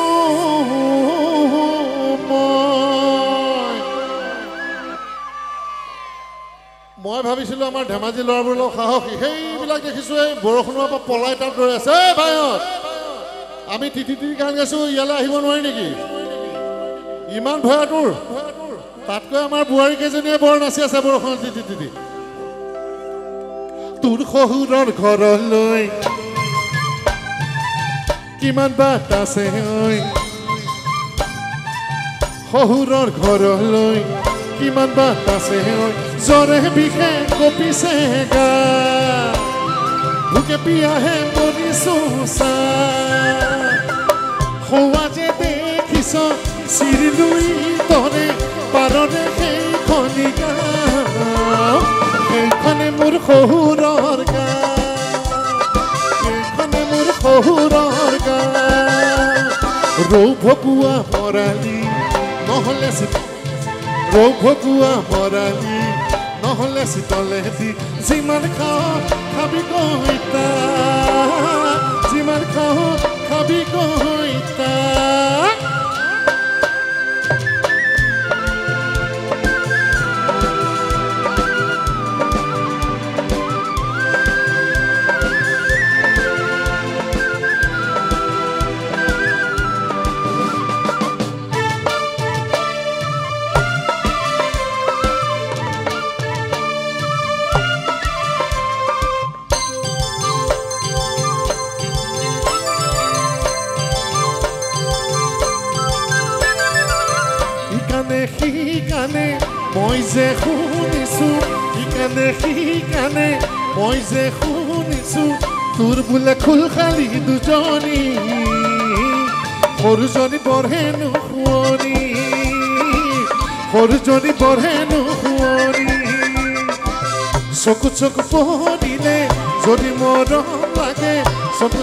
A: মই ভাবিছিলোঁ আমাৰ ধেমাজি ল'ৰাবোৰ লগত সাহসী সেইবিলাক দেখিছোঁ এই বৰষুণৰ পৰা পলাই তাত ৰৈ আছে ভাইহঁত আমি তিতি গান গাইছোঁ ইয়ালৈ আহিব নোৱাৰি নেকি ইমান ভয়াতুৰ তাতকৈ আমাৰ বোৱাৰী কেইজনীয়ে বৰ নাচি আছে বৰষুণত তিতি তোৰ শহুৰৰ ঘৰলৈ কিমান বাট আছে ঐ শহুৰৰ ঘৰলৈ কিমান বাট আছে ঐ জ্বৰে বিষে কঁপিছে গা ভোকে পিয়াহে মৰিছো চা সৌৱা যে দেখিছ চিৰিলুই তৰে পাৰৰে সেইখনি গাঁও সেইখনে মোৰ শহুৰৰ গাঁও সেইখনে মোৰ শহুৰৰ গাঁও ৰৌ ভকুৱা মৰালি নহ'লে ৰৌ ভকুৱা মৰালি নহ'লে চিতলেদি যিমান খাওঁ খাবি কৈতা যিমান খাওঁ খাবি কৈতা সিকানে মই যে শুনিছো সিকানে মই যে শুনিছো তোৰ বোলে খোল খালি দুজনী সৰুজনী বৰহেনো শুৱনি সৰুজনী বৰহেনো শুৱনি চকু পঢ়িলে যদি মৰম লাগে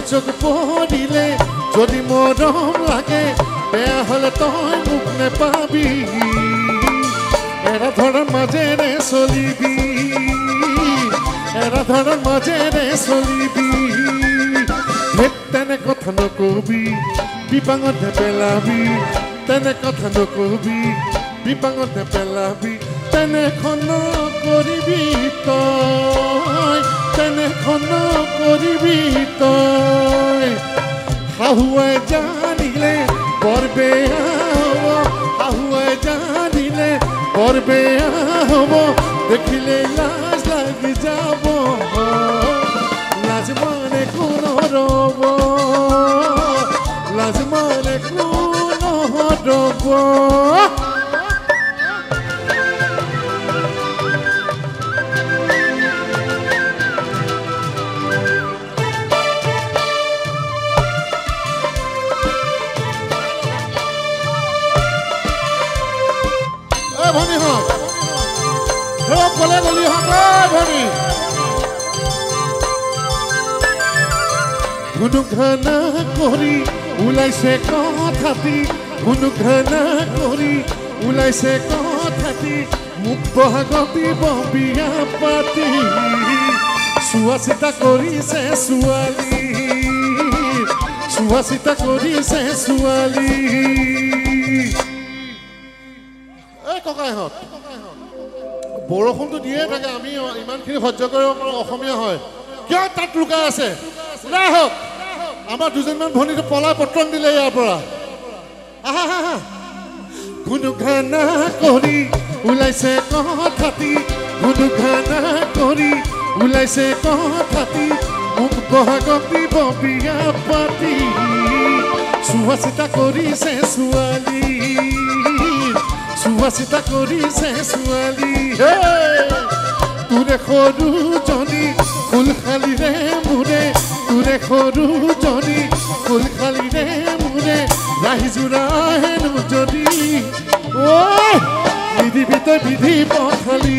A: চকু পঢ়িলে যদি মৰম লাগে বেয়া হ'লে তই মোক নেপাবি এৰা ধৰাৰ মাজেৰে চলিবি এৰা ধৰাৰ মাজেৰে চলিবি তেনে কথা নকবি বিপাঙত নেপেলাবি তেনে কথা নকবি বিপাঙত নেপেলাবি তেনেখন নকৰিবি তই তেনেখন নকৰিবি তই শাহুৱাই জানিলে বৰ বেয়া হ'ব শাহুৱাই জানিলে বৰ বেয়া হ'ব দেখিলে লাজ লাগি যাব লাজ মানে কোন ৰ'ব লাজ মানে কোন ৰ'ব ভনী হওক গলে গলি হওক ভনী গুণগানা কৰি ওলাইছে কথাটি গুণগানা কৰি ওলাইছে কথাটি মোক বহাগত দিব বিয়া পাতি চোৱা চিতা কৰিছে ছোৱালী চোৱা চিতা কৰিছে ছোৱালী ককাইহঁত বৰষুণটো দিয়ে থাকে আমি ইমানখিনি সহ্য কৰিব পাৰোঁ অসমীয়া হয় কিয় তাত লুকাই আছে ওলাই আহক আমাৰ দুজনমান ভনীটো পলাই পত্ৰন দিলে ইয়াৰ পৰা আহা গুণগানা কৰি ওলাইছে কথাটি গুণগানা কৰি ওলাইছে কথাটি মোক বহাগত দিব বিয়া পাতি চোৱা চিতা কৰিছে ছোৱালী চোৱা চিতা কৰিছে ছোৱালী তোৰে সৰুজনী ফুল খালিৰে মোৰে তোৰে সৰুজনী ফুল খালিৰে মোৰে ৰাহিজোৰা হেনো যদি নিদিবি তই বিধি পথালি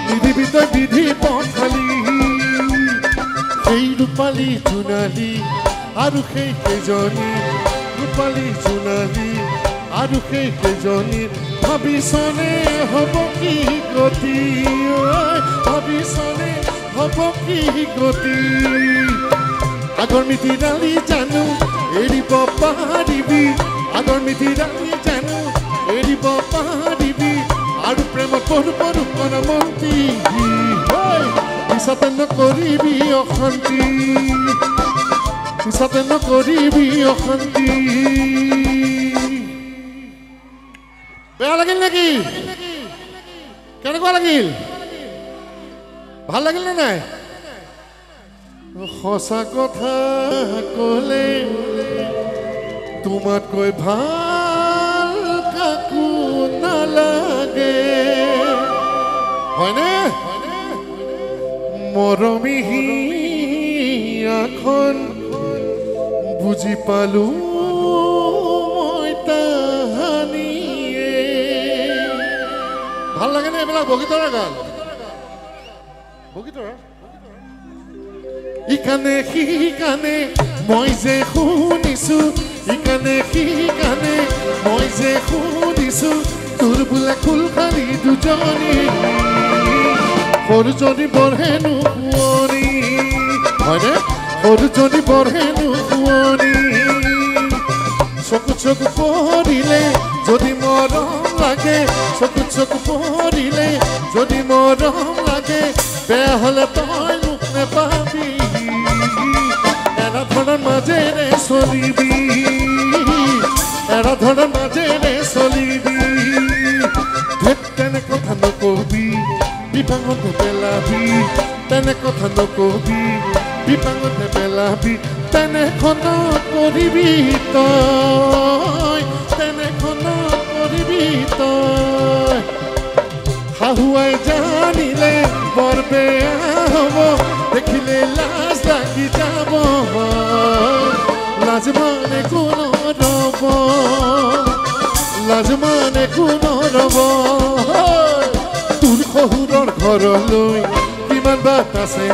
A: নিদিবি তই বিধি পথালি সেই ৰূপালী জোনালী আৰু সেই কেইজনী ৰূপালী জোনালী আৰু সেই কেইজনী ভাবিছনে হ'ব কি গতি ভাবিছনে হ'ব কি গতি আগৰ মিতিৰালি জানো এৰিব পাৰিবি আগৰ মিতিৰালি জানো এৰিব পাৰিবি আৰু প্ৰেমত পঢ়ো পঢ়ো মনমন্তি পিছতে নকৰিবি অশান্তি পিছতে নকৰিবি অশান্তি বেয়া লাগিল নেকি কেনেকুৱা লাগিল ভাল লাগিল নে নাই সঁচা কথা ক'লে তোমাতকৈ ভাল কাকো নালাগে হয়নে মৰমী হিয়াখন বুজি পালো মই তাহানিয়ে ভাল লাগে নে এইবিলাক বগীতৰা গান বগীতৰা ইকানে সিকানে মই যে শুনিছো ইকানে সিকানে মই যে শুনিছো তোৰ বোলে খুলখালি দুজনী সৰুজনী বৰহেনো শুৱনি হয়নে সৰুজনী বৰহেনো শুৱনি চকু চকু পৰিলে যদি মৰম লাগে চকু চকু পৰিলে যদি মৰম লাগে বেয়া হ'লে তই মোক নেপাবি এৰা ধৰণৰ মাজেৰে চলিবি এৰা ধৰণৰ মাজেৰে চলিবি তেনে কথা নকবি বিপাঙত নেপেলাবি তেনে কথা নকবি বিপাঙত নেপেলাবি তেনেখন কৰিবি তই তেনেখন কৰিবি তই শাহুৱাই জানিলে বৰ বেয়া হ'ব দেখিলে লাজ লাগি যাব লাজ মানে কোনো ৰ'ব লাজ মানে কোনো ৰ'ব তোৰ শহুৰৰ ঘৰলৈ কিমান বাট আছে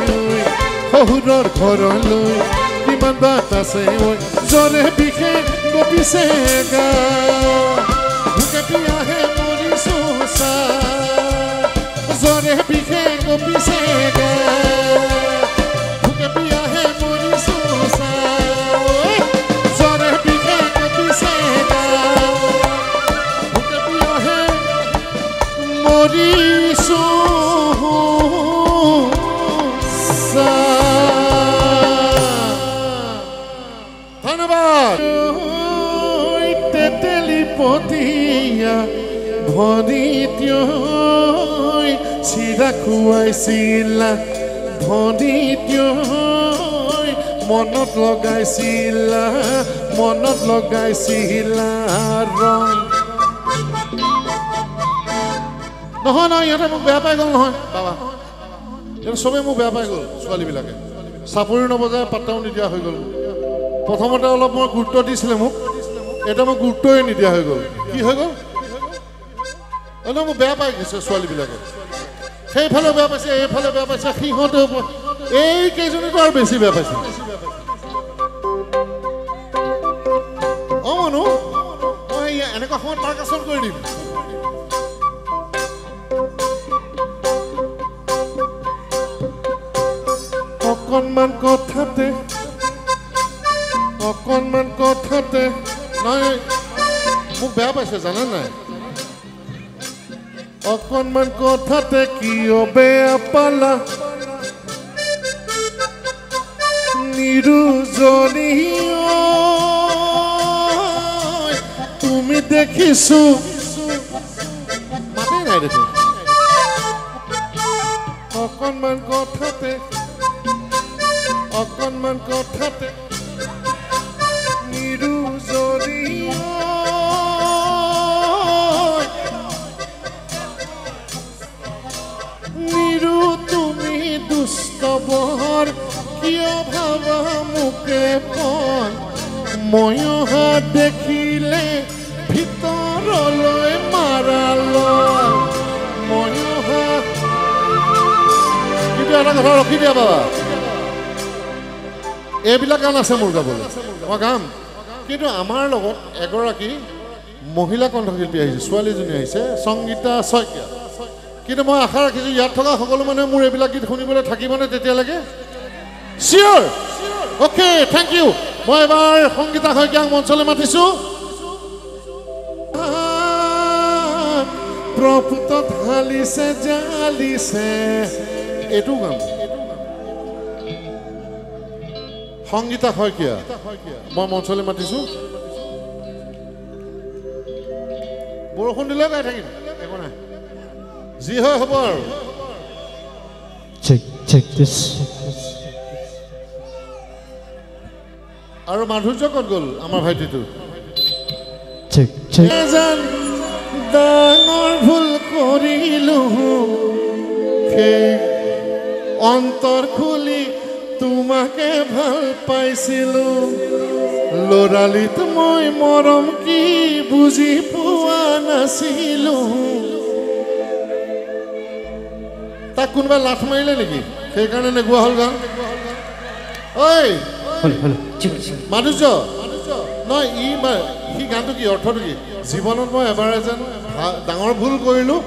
A: শহুৰৰ ঘৰলৈ কিমান বাট আছে জ্বৰে বিশেষ কপিছে গা ভোকে পিয়াহে মৰিছো চা জ্বৰে বিশেষ কপিছে গা ভোকে পিয়াহে মৰিছো চা জ্বৰে বিশেষ কপিছে গা ভোকে পিয়াহে মৰিছো ধন্যবাদ তেতেলি পতিয়া ভনিত্যই চিৰা খুৱাইছিলা ভনিত্যই মনত লগাইছিলা ৰং নহয় নহয় ইহঁতে মোক বেয়া পাই গ'ল নহয় বাবা ইহঁতে চবেই মোক বেয়া পাই গ'ল ছোৱালীবিলাকে চাপৰি নবজাই পাত্তাও নিদিয়া হৈ গ'ল প্ৰথমতে অলপ মই গুৰুত্ব দিছিলে মোক এতিয়া মোক গুৰুত্বই নিদিয়া হৈ গ'ল কি হৈ গ'ল এনেও মোক বেয়া পাই গৈছে ছোৱালীবিলাকে সেইফালেও বেয়া পাইছে এইফালে বেয়া পাইছে সিহঁতেও এই কেইজনীতো আৰু বেছি বেয়া পাইছে অঁ মনো মই এনেকুৱা সময়ত মাৰ্কাচন কৰি দিম অকণমান কথাতে নাই মোক বেয়া পাইছে জানে নাই অকণমান কথাতে কিয় বেয়া পালা নিৰুজনী তুমি দেখিছো মাতেই নাই দেখোন অকণমান কথাতে নিৰুজনী নিৰু তুমি দুষ্টবৰ কিয় ভাবা মোকে পন ময়হা দেখিলে ভিতৰলৈ মাৰালয় ময়হা কিন্তু এটা কথা ৰখি দিয়া বাবা এইবিলাক গান আছে মোৰ গাবলৈ মই গাম কিন্তু আমাৰ লগত এগৰাকী মহিলা কণ্ঠশিল্পী আহিছে ছোৱালীজনী আহিছে সংগীতা শইকীয়া কিন্তু মই আশা ৰাখিছোঁ ইয়াত থকা সকলো মানুহে মোৰ এইবিলাক গীত শুনিবলৈ থাকিবনে তেতিয়ালৈকে চিয়'ৰ অ'কে থেংক ইউ মই এবাৰ সংগীতা শইকীয়াক মঞ্চলৈ মাতিছোঁ প্ৰভুত ঢালিছে জালিছে এইটো গান সংগীতা শইকীয়া মই মঞ্চলৈ মাতিছোঁ বৰষুণ দিলেও গাই থাকিম একো নাই যি হয় হ'ব আৰু
B: check this
A: আৰু মাধুৰ্য ক'ত গ'ল আমাৰ ভাইটিটো ডাঙৰ ভুল কৰিলো অন্তৰ খুলি তোমাকে ভাল পাইছিলো লৰালিত মই মৰম কি বুজি পোৱা নাছিলো তাক কোনোবাই লাঠ মাৰিলে নেকি সেইকাৰণে নেগোৱা হ'ল গান ঐ মাধুৰ্য নহয় সি গানটো কি অৰ্থটো কি জীৱনত মই এবাৰ এজন ডাঙৰ ভুল কৰিলোঁ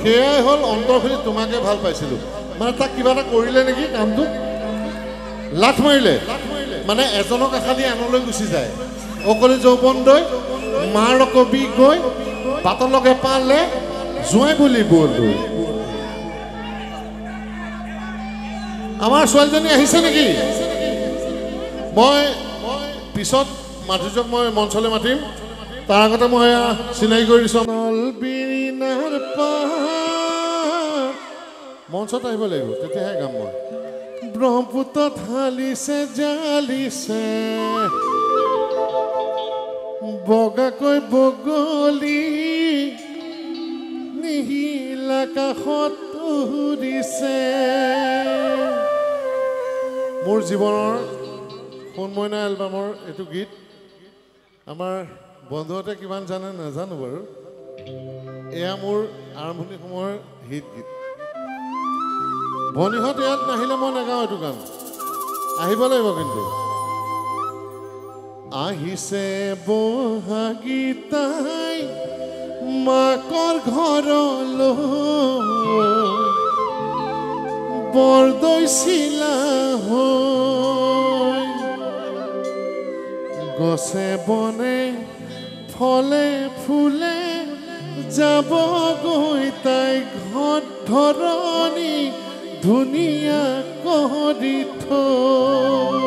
A: সেয়াই হ'ল অন্তৰ খুলি তোমাকে ভাল পাইছিলোঁ মানে তাক কিবা এটা কৰিলে নেকি কামটো লাঠ মাৰিলে মানে এজনক আশা দি আনলৈ গুচি যায় অকলে যৌৱন দৈ মাৰ কবি গৈ পাতলকে পালে জোঁৱাই বুলি বলো আমাৰ ছোৱালীজনী আহিছে নেকি মই পিছত মাধুৰ্যক মই মঞ্চলৈ মাতিম তাৰ আগতে মই চিনাকি কৰি দিছোঁ মঞ্চত আহিব লাগিব তেতিয়াহে গাম মই ব্ৰহ্মপুত্ৰত ঢালিছে জালিছে বগাকৈ বগলী নীল আকাশত উৰিছে মোৰ জীৱনৰ সোণমইনা এলবামৰ এইটো গীত আমাৰ বন্ধুহঁতে কিমান জানে নাজানো বাৰু এয়া মোৰ আৰম্ভণি সময়ৰ হিট গীত ভনীহঁত ইয়াত নাহিলে মই নাগাওঁ এইটো গান আহিব লাগিব কিন্তু আহিছে বহাগী তাই মাকৰ ঘৰলৈ বৰদৈ চিলা হৈ গছে বনে ফলে ফুলে যাব গৈ তাই ঘৰত ধৰণী ধুনীয়া কৰি থৈ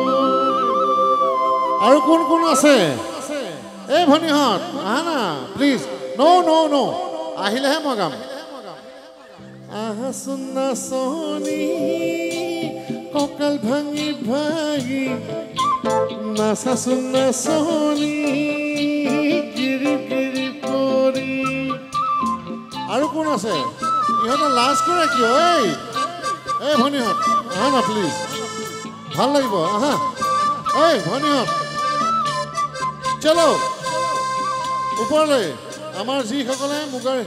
A: আৰু কোন কোন আছে এই ভনীহঁত আহা না প্লিজ ন আহিলেহে মই গাম আহাচোন নাচনী কঁকাল ভাঙি ভাঙি নাচাচোন নাচনী গিৰি গিৰি কৰি আৰু কোন আছে ইহঁতে লাজ কৰে কিয় এই ভনীহঁত আহা না প্লিজ ভাল লাগিব আহা এই ভনীহঁত চলো ওপৰলৈ আমাৰ যিসকলে মুগাৰ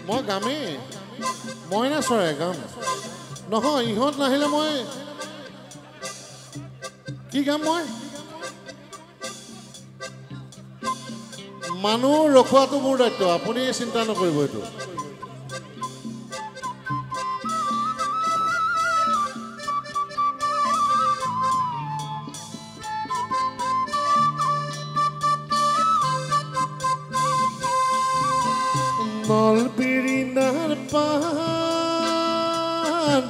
A: মই গামেই মইনা চৰাই গাম নহয় ইহঁত নাহিলে মই কি গাম মই মানুহ ৰখোৱাটো মোৰ দায়িত্ব আপুনি চিন্তা নকৰিব এইটো নলবিৰিণাৰ পাৰ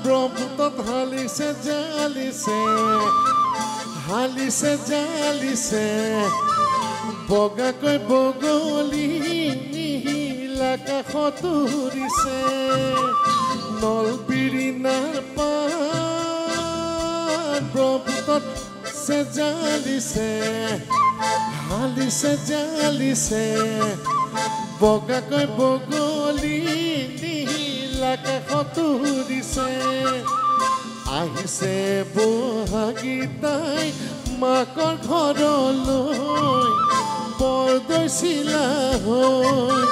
A: ব্ৰহ্মপুত্ৰত হালিছে জালিছে হালিছে জালিছে বগাকৈ বগলী নীল আকাশত উৰিছে নলবিৰিণাৰ পাৰ ব্ৰহ্মপুত্ৰত জালিছে হালিছে জালিছে বগাকৈ বগলী নীল আকাশত উৰিছে আহিছে বহাগী তাই মাকৰ ঘৰলৈ বৰদৈ চিলা হৈ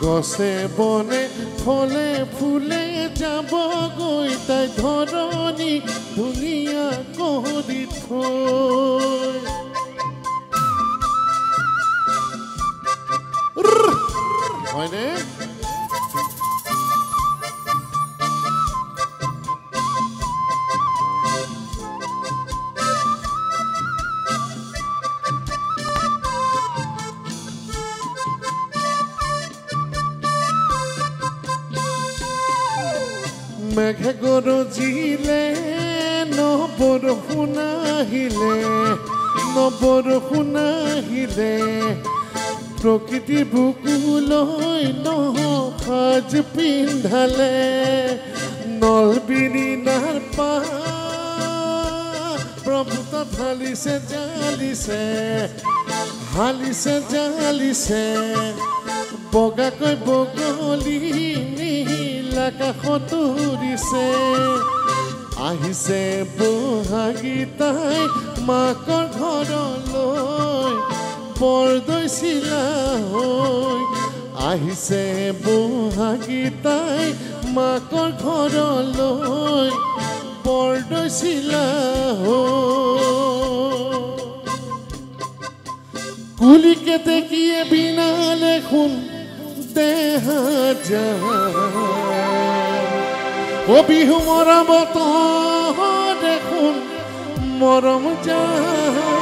A: গছে বনে ফলে ফুলে যাব গৈ তাই ধৰণী ধুনীয়া কৰি থৈ হয়নে মেঘে গৰজিলে নবৰষুণ আহিলে প্ৰকৃতি বুকুলৈ সাজ পিন্ধালে নলবিৰিণাৰ পাৰ প্ৰভুত ঢালিছে জালিছে হালিছে জালিছে বগাকৈ বগলী নীল আকাশত উৰিছে আহিছে বহাগীতাই মাকৰ ঘৰলৈ বৰদৈ চিলা হৈ আহিছে বহাগীতাই মাকৰ ঘৰলৈ বৰদৈ চিলা হৈ কুলিকে দেখিয়ে বিনালে খুন দেহা যায় ও বিহু মৰমত দেখোন মৰম যায়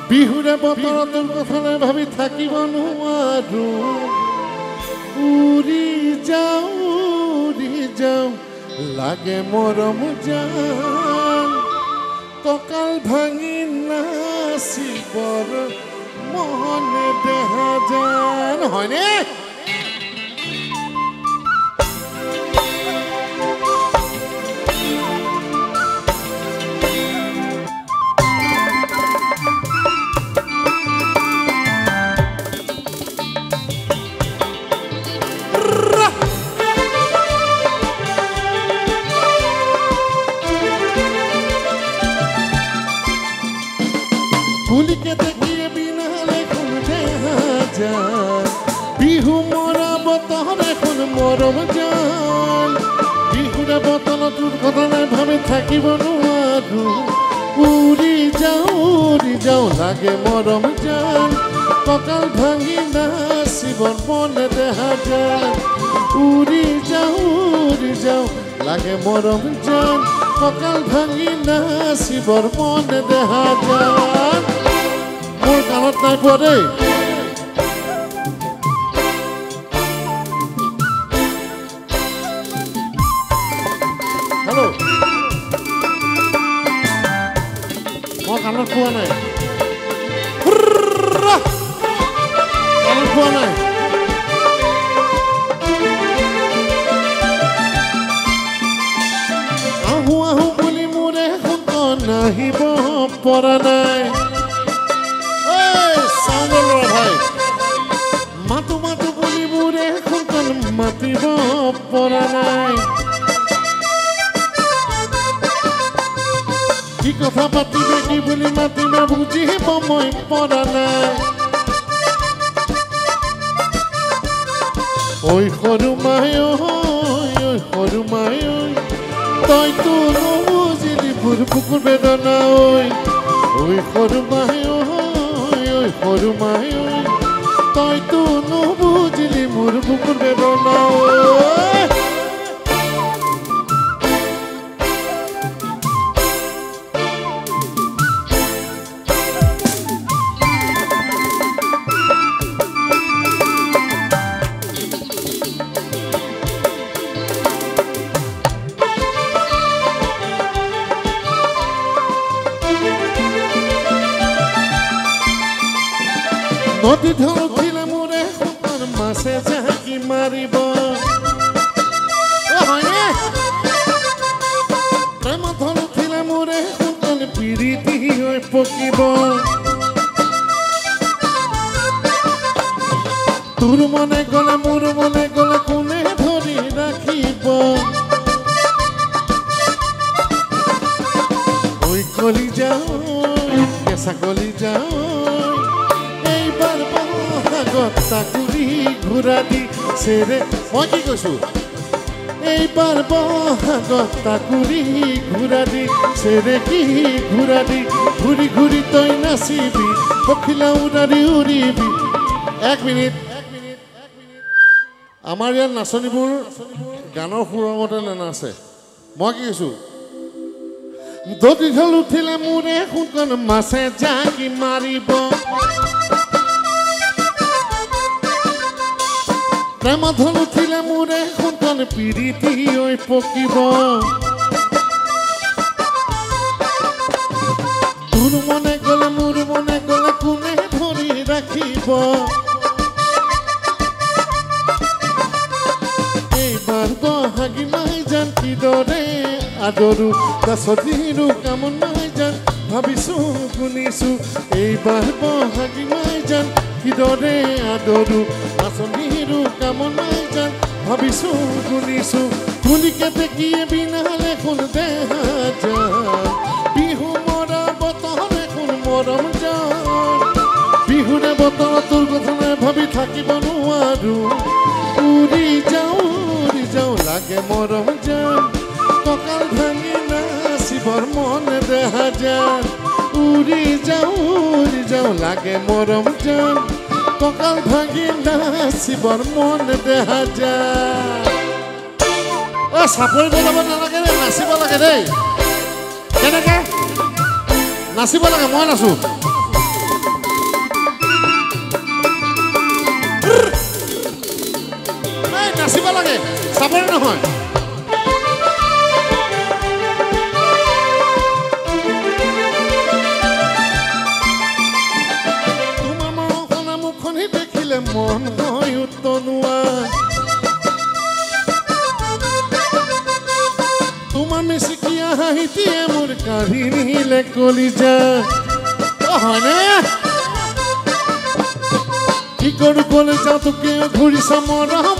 A: বিহুৰে বতৰত কথালৈ ভাবি থাকিব নোৱাৰো উৰি যাওঁ লাগে মৰম জান কঁকাল ভাঙি নাচিবৰ মনে দেহা জান হয়নে কুলিকে দেখিয়ে বিনালে কোন দেহা যায় বিহু মৰা বতন এখন মৰম জান বিহুৰে বতনত দুৰ্ঘটনাই ভাবি থাকিব নোৱাৰো উৰি যাওঁ লাগে মৰম জান কঁকাল ভাঙি নাচিবৰ মনে দেহা যায় উৰি যাওঁ লাগে মৰম জান কঁকাল ভাঙি নাচিবৰ মনে দেহা যায় মোৰ কাণত নাই পোৱা দেই হেল্ল' মই কাণত পোৱা নাই কাণত পোৱা নাই আহো বুলি মোৰে সোণ নাহিব পৰা নাই ভাই মাতো বুলি মোৰে সোণ মাতিব পৰা নাই কি কথা পাতিবে কি বুলি মাতিবে বুজিব মই পৰা নাই ঐ সৰু মাই তইতো নবুজিলি মোৰ বুকুৰ বেদনা ঐ সৰু মাই সৰু মাই তইতো নবুজিলি মোৰ বুকুৰ বেদনা নদী ঢল উঠিলে মোৰে সোণৰ মাছে জাকি মাৰিব হয়নে প্ৰেম ঢল উঠিলে মোৰে সোণৰ পিৰিতি হৈ পকিব তোৰ মনে গলে মোৰ মনে গলে কোনে ধৰি ৰাখিব ঐ কলি যাওঁ কেঁচা কলি যাওঁ তাকুৰি ঘূৰা দি চেৰে মই কি কৈছো এইবাৰ বহাগত তাকুৰি ঘূৰা দি চেৰে কি ঘূৰা দি ঘূৰি ঘূৰি তই নাচিবি পখিলা উৰাৰি উৰিবি এক মিনিট আমাৰ ইয়াত নাচনীবোৰ গানৰ সুৰৰ মতে নানাচে মই কি কৈছো নদী ঢল উঠিলে মোৰে সোণ মাছে জাকি মাৰিব প্ৰেম ঢল উঠিলে মোৰে সোণ পিৰিতি হৈ পকিব তোৰ মনে গলে মোৰ মনে গলে কোনে ধৰি ৰাখিব এইবাৰ বহাগী মাই জান কিদৰে আদৰো নাচনীৰো কামনাই জান ভাবিছোঁ শুনিছোঁ এইবাৰ বহাগী মাই জান কিদৰে আদৰো নাচনীৰো কামনাই জান ভাবিছোঁ শুনিছোঁ কুলিকে দেখিয়ে বিনালে কোন দেহা যান বিহু মৰা বতৰে কোন মৰম যান বিহুৰে বতৰ তোৰ কথা ভাবি থাকিব নোৱাৰো উৰি যাওঁ লাগে মৰম যান কঁকাল ভাঙি নাচিবৰ মন দেহা যান উৰি যাওঁ লাগে মৰম যান কঁকাল ভাঙি নাচিবৰ মন দেহা যান চাপৰিব যাব নালাগে দেই নাচিব লাগে দেই কেনেকে নাচিব লাগে মই নাচো নাচিব লাগে চাপৰি নহয় তোমাৰ মৰমখনা মুখনি দেখিলে মন হয় উতনুৱা তোমাৰ মিচিকিয়া হাঁহিটিয়ে মোৰ কাঢ়ি নিলে কলিজা হয়নে কি কৰো কলে যাওঁ তোকে ঘূৰি চাম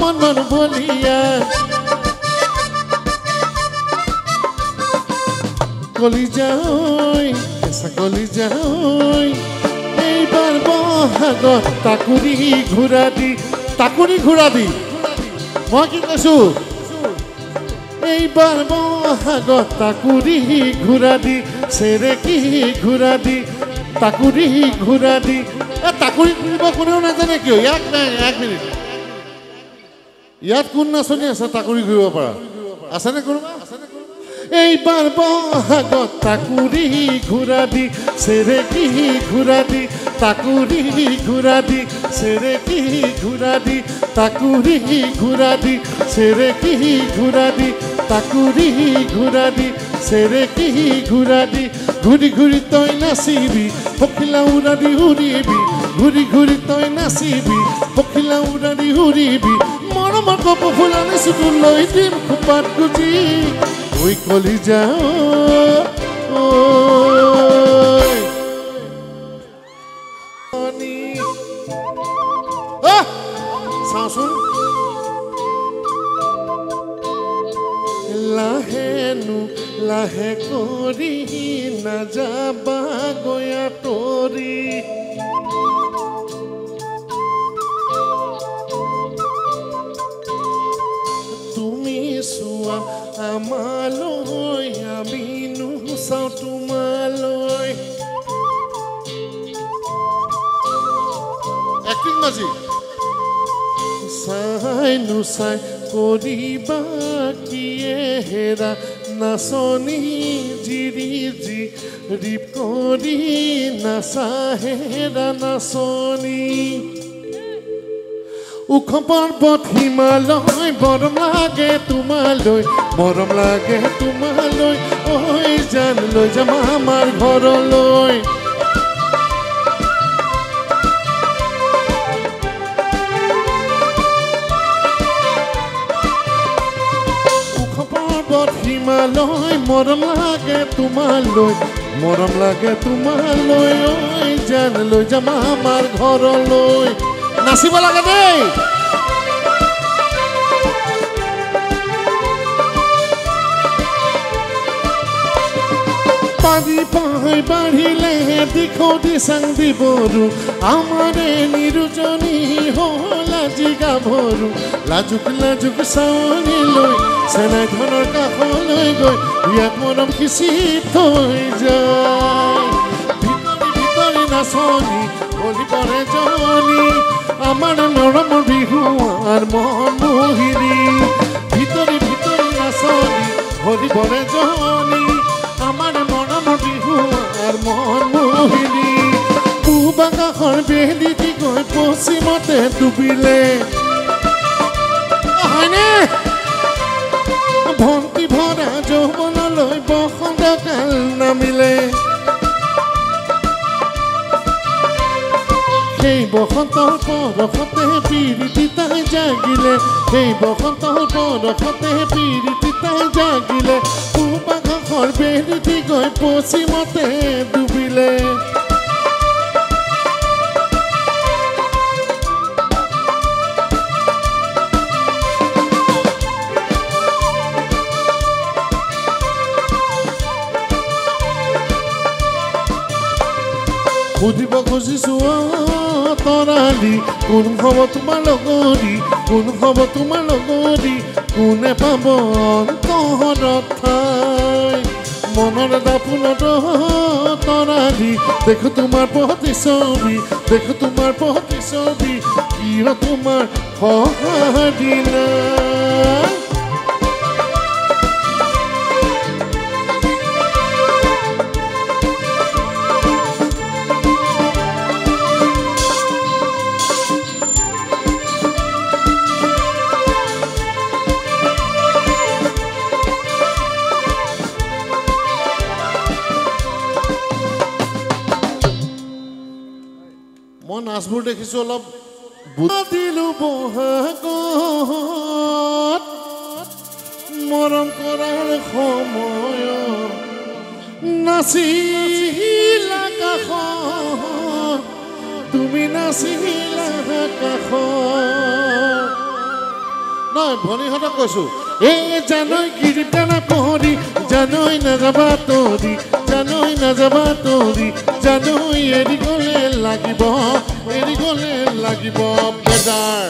A: মন বলিয়া কলিজা কেঁচা কলিজা এইবাৰ বহাগত তাকুৰি ঘূৰা দি মই কি কৈছো এইবাৰ বহাগত তাকুৰি ঘূৰা দি চেৰেকি ঘূৰা দি তাকুৰি ঘূৰা দি তাকুৰি ঘূৰিব কোনেও নাজানে কিয় ইয়াক নাই 1 মিনিট ইয়াত কোন নাচনি আছে তাকুৰি ঘূৰিব পৰা আছেনে কোনোবা এইবাৰ বহাগত তাকুৰি ঘূৰা দি চেৰেকি ঘূৰা দি তাকুৰি ঘূৰা দি চেৰেকি ঘূৰা দি তাকুৰি ঘূৰা দি চেৰেকি ঘূৰা দি তাকুৰি ঘূৰা দি চেৰেকি ঘূৰা দি ঘূৰি ঘূৰি তই নাচিবি পখিলা উৰা দি উৰিবি ঘূৰি ঘূৰি তই নাচিবি পখিলা উৰা দি উৰিবি মৰমৰ কপৌ ফুল আনিছো তোৰ লৈ দিম খোপাত গুজি ঐ কলিজা চাওঁচোন লাহে কৰি নাযাবা গয়া তৰি তুমি চোৱা আমালৈ আমি নুচাওঁ তোমালৈ এক্টিং মাজি চাই নুচাই কৰিবা কিয়ে হেৰা নাচনি জিৰি ৰিপ কৰি নাচা হেৰা নাচনি ওখ পৰ্বত হিমালয় মৰম লাগে তোমালৈ ঐ জান লৈ যাম আমাৰ ঘৰলৈ হিমালয় মৰম লাগে তোমালৈ ঐ জান লৈ যাম আমাৰ ঘৰলৈ নাচিব লাগে দেই পাৰি পাই বাঢ়িলে দিখৌ দিচাং দিবৰু আমাৰে নিৰুজনী হ'ল আজি গাভৰু লাজুক চাৱনি লৈ চেনাই ধনৰ কাষলৈ গৈ ইয়াক মৰম সিঁচি থৈ যায় ভিতৰি নাচনি বলি পৰে জনী আমাৰ মৰমৰ বিহু আৰু মন মোহিনী ভিতৰি নাচনি বলি পৰে জনী আমাৰ মৰমৰ বিহু আৰু মন মোহিনী পূব আকাশৰ বেলি দি গৈ পশ্চিমতে ডুবিলে হয়নে ভন্তি ভৰা যৌৱনলৈ বসন্ত কাল নামিলে সেই বসন্তৰ পৰশতে পিৰিতি তাই জাগিলে সেই বসন্তৰ পৰশতে পিৰিতি তাই জাগিলে পূব আকাশৰ বেলিটি গৈ পশ্চিমতে ডুবিলে খুজিব খুজিছো তৰালি কোন হ'ব তোমাৰ লগৰী কোন হ'ব তোমাৰ লগৰী কোনে পাব অন্তৰত ঠাই মনৰ এটা ফুলত তৰালি দেখো তোমাৰ প্ৰতিচ্ছবি দেখো তোমাৰ প্ৰতিচ্ছবি কিয় তোমাৰ সঁহাৰি নাই মই নাচবোৰ দেখিছোঁ অলপ দিলো বহাগত মৰম কৰাৰ সময়ত নাচিলা কাষত তুমি নাচিলা কাষত নহয় ভনীহঁতক কৈছোঁ এই জানৈ গিৰিটানা পহৰি জানৈ নাযাবা তৰি জানৈ নাযাবা তৰি জানৈ এৰি গ'লে লাগিব বেজাৰ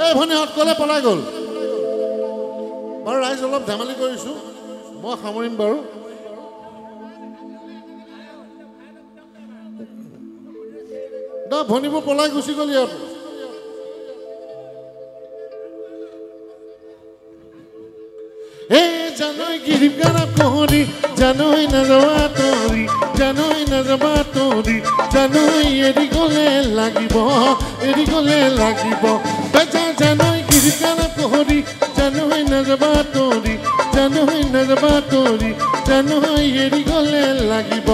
A: এই ভনীহঁত ক'লে পলাই গ'ল বাৰু ৰাইজ অলপ ধেমালি কৰিছোঁ মই সামৰিম বাৰু নহয় ভনীবোৰ পলাই গুচি গ'ল ইয়াত জানৈ গিৰিটানা পহৰি জানৈ নাযাবা তৰি জানৈ নাযাবা তৰি জানৈ এৰি গ'লে লাগিব বেজা জানৈ গিৰিটানা পহৰি জানৈ নাযাবা তৰি জানৈ নাযাবা তৰি জানৈ এৰি গ'লে লাগিব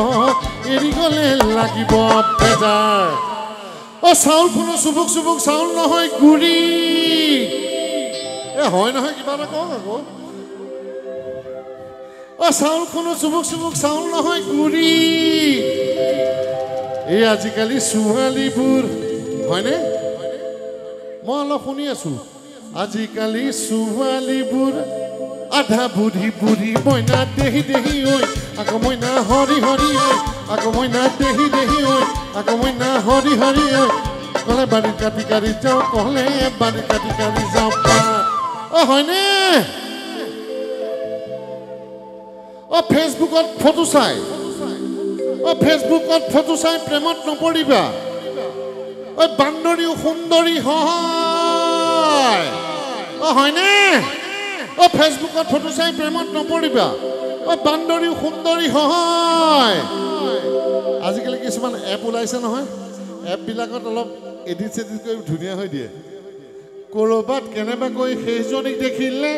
A: বেজাৰ চাউল কোনো চুবুক চাউল নহয় গুৰি হয় নহয় কিবা এটা কওক আকৌ চাউল কোনো চুবুক চাউল নহয় গুৰি এই আজিকালি ছোৱালীবোৰ হয়নে মই অলপ শুনি আছো আজিকালি ছোৱালীবোৰ আধা বুঢ়ী মইনা দেহি ঐ আকৌ মইনা হৰি ঐ আকৌ মইনা দেহি ঐ আকৌ মইনা হৰি ঐ ক'লে বাৰী কাটি যাওঁ ক'লে বাৰী কাটি যাওঁ হয়নে ফেচবুকত ফটো চাই প্ৰেমত নপৰিবা বান্দৰী সুন্দৰী হয় হয়নে ফেচবুকত ফটো চাই প্ৰেমত নপৰিবা বান্দৰী সুন্দৰী হয় আজিকালি কিছুমান এপ ওলাইছে নহয় এপবিলাকত অলপ এডিট কৰি ধুনীয়া হৈ দিয়ে ক'ৰবাত কেনেবাকৈ সেইজনীক দেখিলে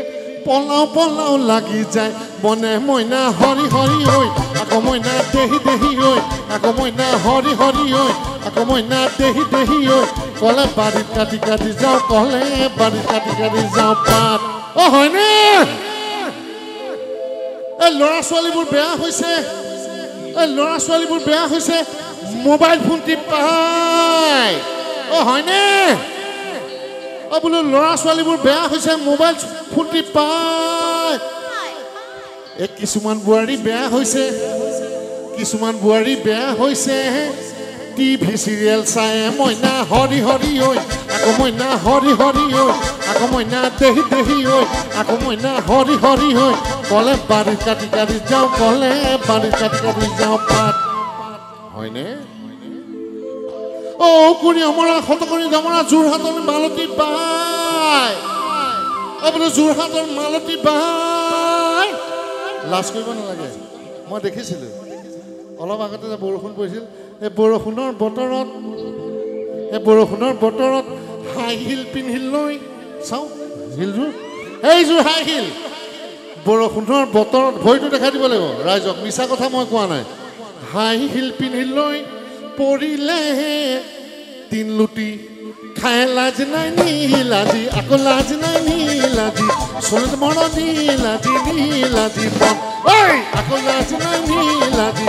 A: পলাও লাগি যায় মনে মইনা হৰি ঐ আকৌ মইনা দেহি ঐ আকৌ মইনা হৰি ঐ আকৌ মইনা দেহি ঐ ক'লে বাৰীত কাটি যাওঁ ক'লে বাৰীত কাটি যাওঁ পাত হয়নে এই ল'ৰা ছোৱালীবোৰ বেয়া হৈছে মোবাইল ফোন টিপাই হয়নে বোলো ল'ৰা ছোৱালীবোৰ বেয়া হৈছে মোবাইল ফোন টিপাই কিছুমান বোৱাৰী বেয়া হৈছে টিভি চিৰিয়েল চাই মইনা হৰি ঐ আকৌ মইনা হৰি ঐ আকৌ মইনা দেহি ঐ আকৌ মইনা হৰি ঐ ক'লে বাৰীত কাটি যাওঁ ক'লে বাৰীত কাটি যাওঁ পাত হয়নে কুৰি অমৰা শতকৰি দমৰা যোৰহাটৰ মালতী বাই বোলো যোৰহাটৰ মালতী বাই লাজ কৰিব নালাগে মই দেখিছিলোঁ অলপ আগতে যে বৰষুণ পৰিছিল এই বৰষুণৰ বতৰত হাই হিল পিন্ধি লৈ চাওঁ হিলযোৰ এইযোৰ হাই হিল বৰষুণৰ বতৰত ভৰিটো দেখাই দিব লাগিব ৰাইজক মিছা কথা মই কোৱা নাই হাই হিল পিন্ধি লৈ পৰিলে তিন লুটি খায় লাজ নাই নীলাজি আকৌ লাজ নাই নীলাজি চলত মৰা নীলাজি নীলাজি বন ঐ আকৌ লাজ নাই নীলাজি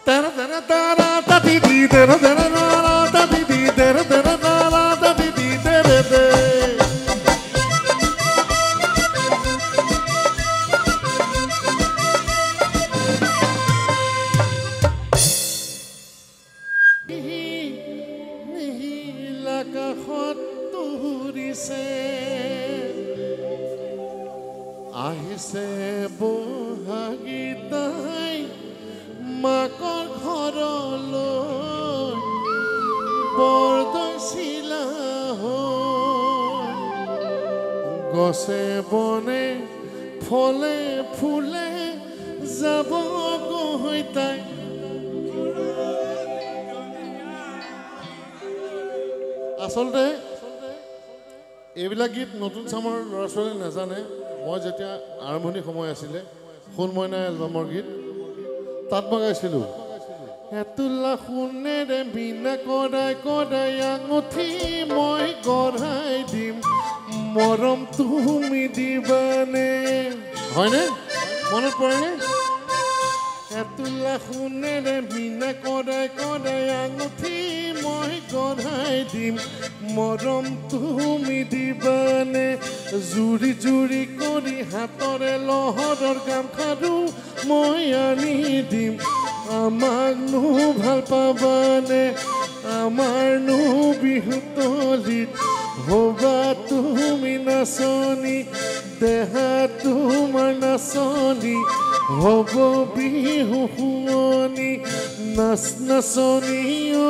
A: তেৰা তেৰা তাৰা তাতি দি তেৰা তেৰা তাৰা তাতি দি তেৰা তেৰা তাৰা তাতি দি তেৰে দে আহিছে বহাগীতাই মাকৰ ঘৰলৈ বৰদৈচিলা হৈ গছে বনে ফলে ফুলে যাব গৈ তাই আচলতে এইবিলাক গীত নতুন চামৰ ল'ৰা ছোৱালী নাজানে মই যেতিয়া আৰম্ভণি সময় আছিলে সোণ মইনা এলবামৰ গীত তাত মই গাইছিলোঁ এতুলা সোণেৰে বিনা কৰাই কৰাই আঙুঠি মই গঢ়াই দিম মৰম তুমি দিবানে হয়নে মনত পৰেনে এতুলা সোণেৰে বিনা কৰাই কৰাই আঙুঠি মই গঢ়াই দিম মৰম তুমি দিবানে জুৰি জুৰি কৰি হাতৰে লহৰৰ গামখাৰু মই আনি দিম আমাকনো ভাল পাবানে আমাৰনো বিহুতলিত হবা তুমি নাচনি দেহা তোমাৰ নাচনি হব বিহু শুৱনি নাচ নাচনি ঐ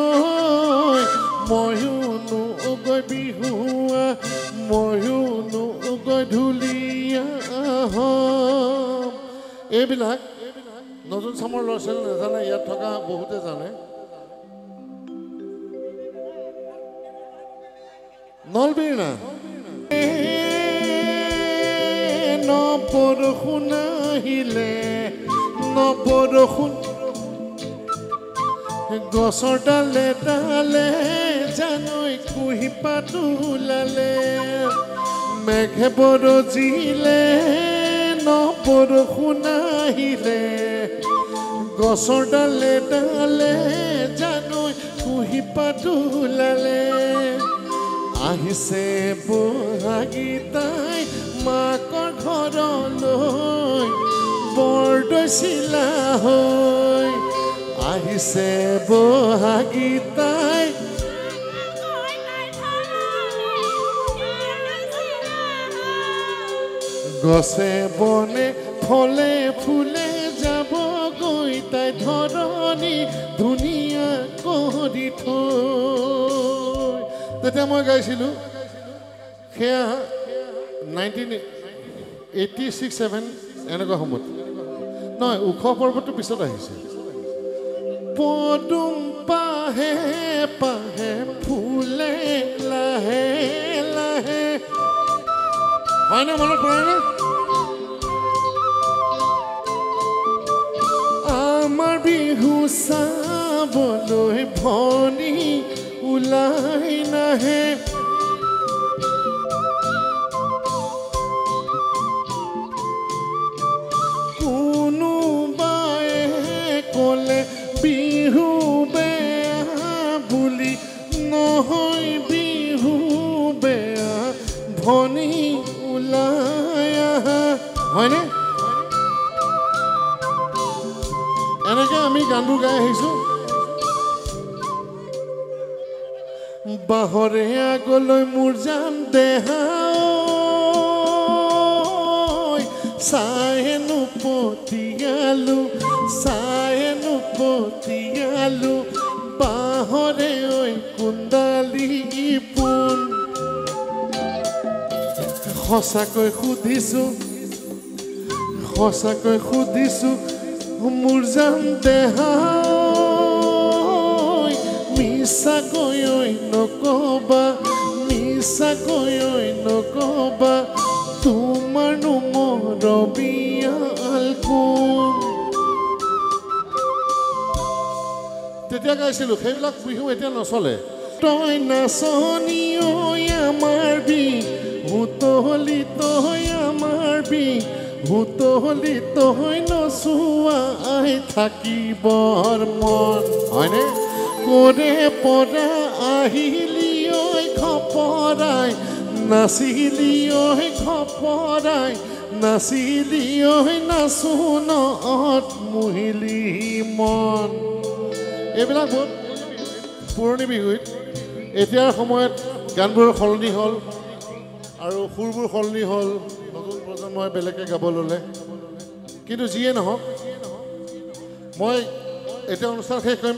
A: ময়ো নগৈ বিহুৱা ময়ো নগৈ ঢুলীয়া এইবিলাক নতুন চামৰ ল'ৰা ছোৱালী নাজানে ইয়াত থকা বহুতে জানে নলবীনা নবৰষুণ আহিলে নবৰষুণ গছৰ ডালে ডালে জানৈ কুঁহিপাত ওলালে মেঘে বৰজিলে নবৰষুণ আহিলে গছৰ ডালে ডালে জানৈ কুঁহিপাত ওলালে আহিছে বহাগীতাই মাকৰ ঘৰলৈ বৰদৈচিলা হৈ আহিছে বহাগীতাই গছে বনে ফলে ফুলে যাব গৈ তাই ধৰণী ধুনীয়া কৰি থৈ তেতিয়া মই গাইছিলোঁ সেয়া 1986-7 এনেকুৱা সময়ত নহয় ওখ পৰ্বতটো পিছত আহিছে পদুম পাহে পাহে ফুলে লাহে লাহে হয়নে মনত পৰেনে আমাৰ বিহু চাবলৈ ভনী ওলাই নাহে কোনোবাই ক'লে বিহু বেয়া বুলি নহয় বিহু বেয়া ভনী ওলাই আহা হয়নে এনেকৈ আমি গানবোৰ গাই আহিছোঁ বাহৰে আগলৈ মোৰ যাম দেহা চাহেনো পতিয়ালো বাহৰে ঐ কুণ্ডালী পোন সঁচাকৈ সুধিছোঁ মোৰ যাম দেহা মিছাকৈ নকবা তোমাৰনো মৰমীয়াল কোন তেতিয়া গাইছিলোঁ সেইবিলাক বিহু এতিয়া নচলে তই নাচনি ঐ আমাৰ বিহু তহলি তই আমাৰ বিহু তই নচুৱাই থাকিবৰ মন হয়নে কৰে পৰা আহিলি ঐ খপৰাই নাচিলি ঐ খপৰাই নাচিলি ঐ নাচোনত মুহিলি মন এইবিলাক বহুত পুৰণি বিহুত এতিয়াৰ সময়ত গানবোৰ সলনি হ'ল আৰু সুৰবোৰ সলনি হ'ল নতুন প্ৰজন্মই বেলেগে গাব ল'লে কিন্তু যিয়ে নহওক মই এতিয়া অনুষ্ঠান শেষ কৰিম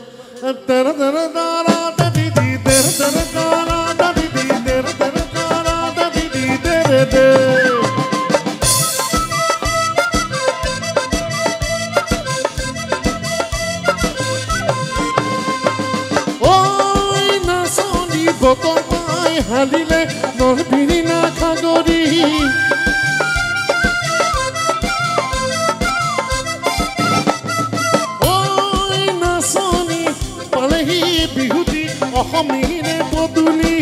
A: বতৰ পাই হালিলে নলবিৰি না খাগৰি ঐ নাচনি পালেহি বিহুটি অসমীৰে পদূলি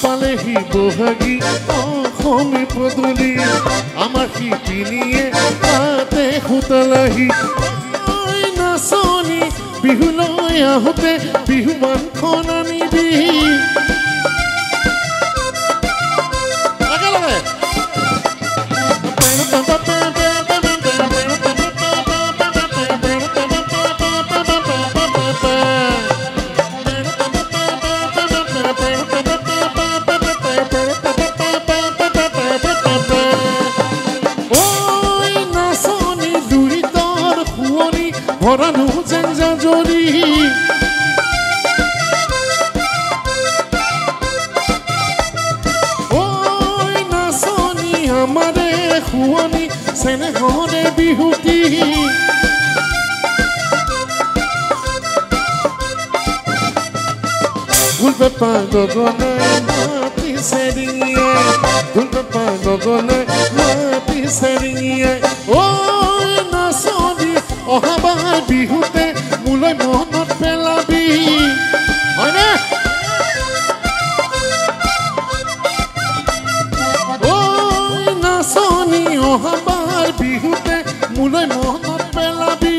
A: পালেহি বহাগী অসমী পদূলি আমাৰ শিপিনীয়ে তাতে সুতলাহি নাচনি বিহুলৈ আহোঁতে বিহুৱানখন আনিবি ভৰানো যেন জাজৰি ঐ নাচনি আমাৰে শুৱনি চেনেহৰে বিহুটি ঢোলপেঁপা গগনাই মাতিছে ৰিঙিয়াই ঢোলপেঁপা গগনাই মাতিছে ৰিঙিয়াই ঐ নাচনি অহাবাৰ বিহুতে মোলৈ মনত পেলাবি হয়নে ঐ নাচনি অহাবাৰ বিহুতে মোলৈ মনত পেলাবি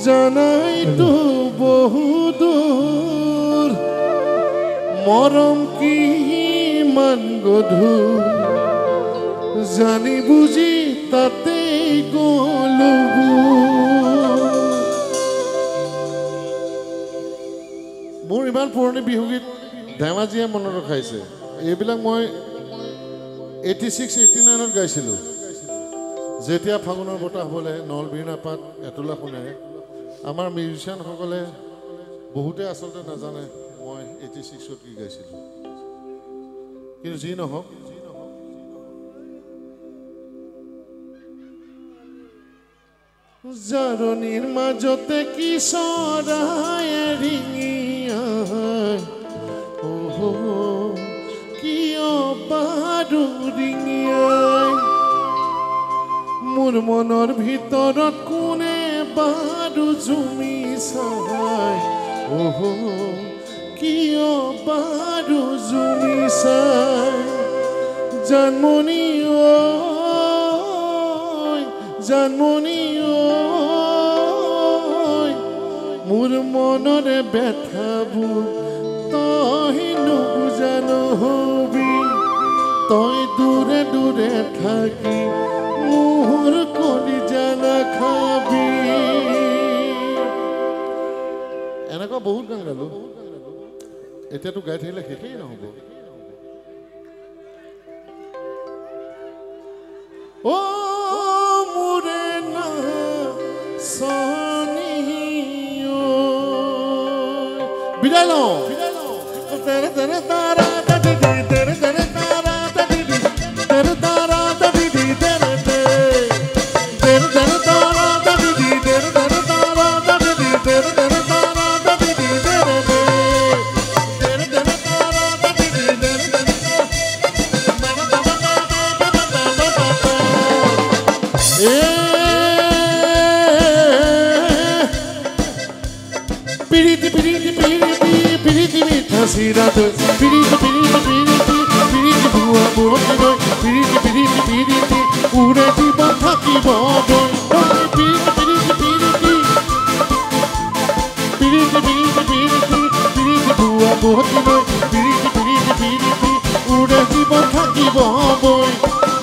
A: জানাইতো বহুদূৰ মৰম কিমান গধুৰ জানি বুজি তাতেই গ'লো মোৰ ইমান পুৰণি বিহুগীত ধেমাজিয়ে মনত ৰখাইছে এইবিলাক মই 86-89ত গাইছিলোঁ যেতিয়া ফাগুনৰ বতাহ বলে নলবীণা পাত এটোলা শুনে আমাৰ মিউজিচিয়ানসকলে বহুতে আচলতে নাজানে মই 86ত কি গাইছিলোঁ কিন্তু যি নহওক জাৰণিৰ মাজতে কি চৰাই ৰিঙিয়াই কিয় বাৰু ৰিঙিয়াই মোৰ মনৰ ভিতৰত কোনে বাৰু জুমি চাই কিয় বাৰু জুমি চাই জানমণি জানমণি মোৰ মনৰে ব্যথাবোৰ তই নুবুজানহবি তই দূৰে দূৰে থাকি মোৰ কলিজা নাখাবি এনেকুৱা বহুত গান গালো এতিয়াতো গাই থাকিলে শেষেই নহ'ব ও মোরে না সনি বিদায় লওঁ তেরে তেরে তারা দাদি তেরে তেরে তারা দাদি তেরে তারা দাদি তেরে তেরে তেরে তারা দাদি তেরে তেরে তারা দাদি তেরে তেরে তারা দাদি তেরে তেরে তেরে তারা দাদি তেরে Piriti piriti piriti piriti mitha sirat piriti piriti piriti piriti bua bua noi piriti piriti piriti ure jiban thakibo doi piriti piriti piriti piriti piriti piriti piriti bua bua noi piriti piriti piriti ure jiban thakibo boi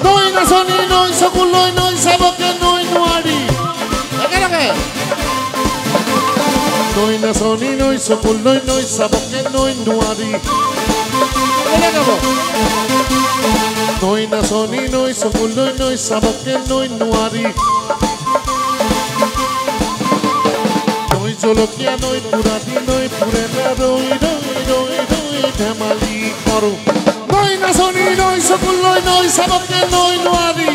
A: noi nasoni noi sakuloi noi saboke noi nuari lage Noi na soni noi sokul noi saboke noi nuari Noi na soni noi sokul noi saboke noi nuari Noi jolokia noi purati noi purena roi dhamali koru Noi na soni noi sokul noi saboke noi nuari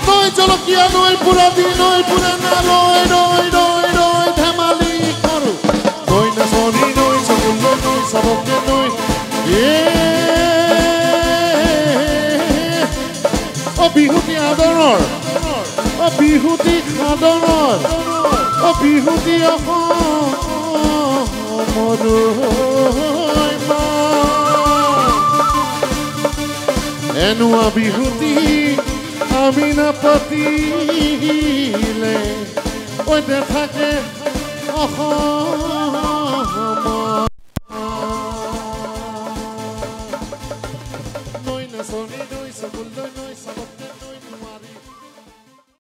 A: Noi jolokia noi purati noi purena roi dhamali koru Noi na soni noi sokul noi saboke noi O bihuti adonor O bihuti adonor O bihuti moroi ma Enua bihuti amina patile O de thake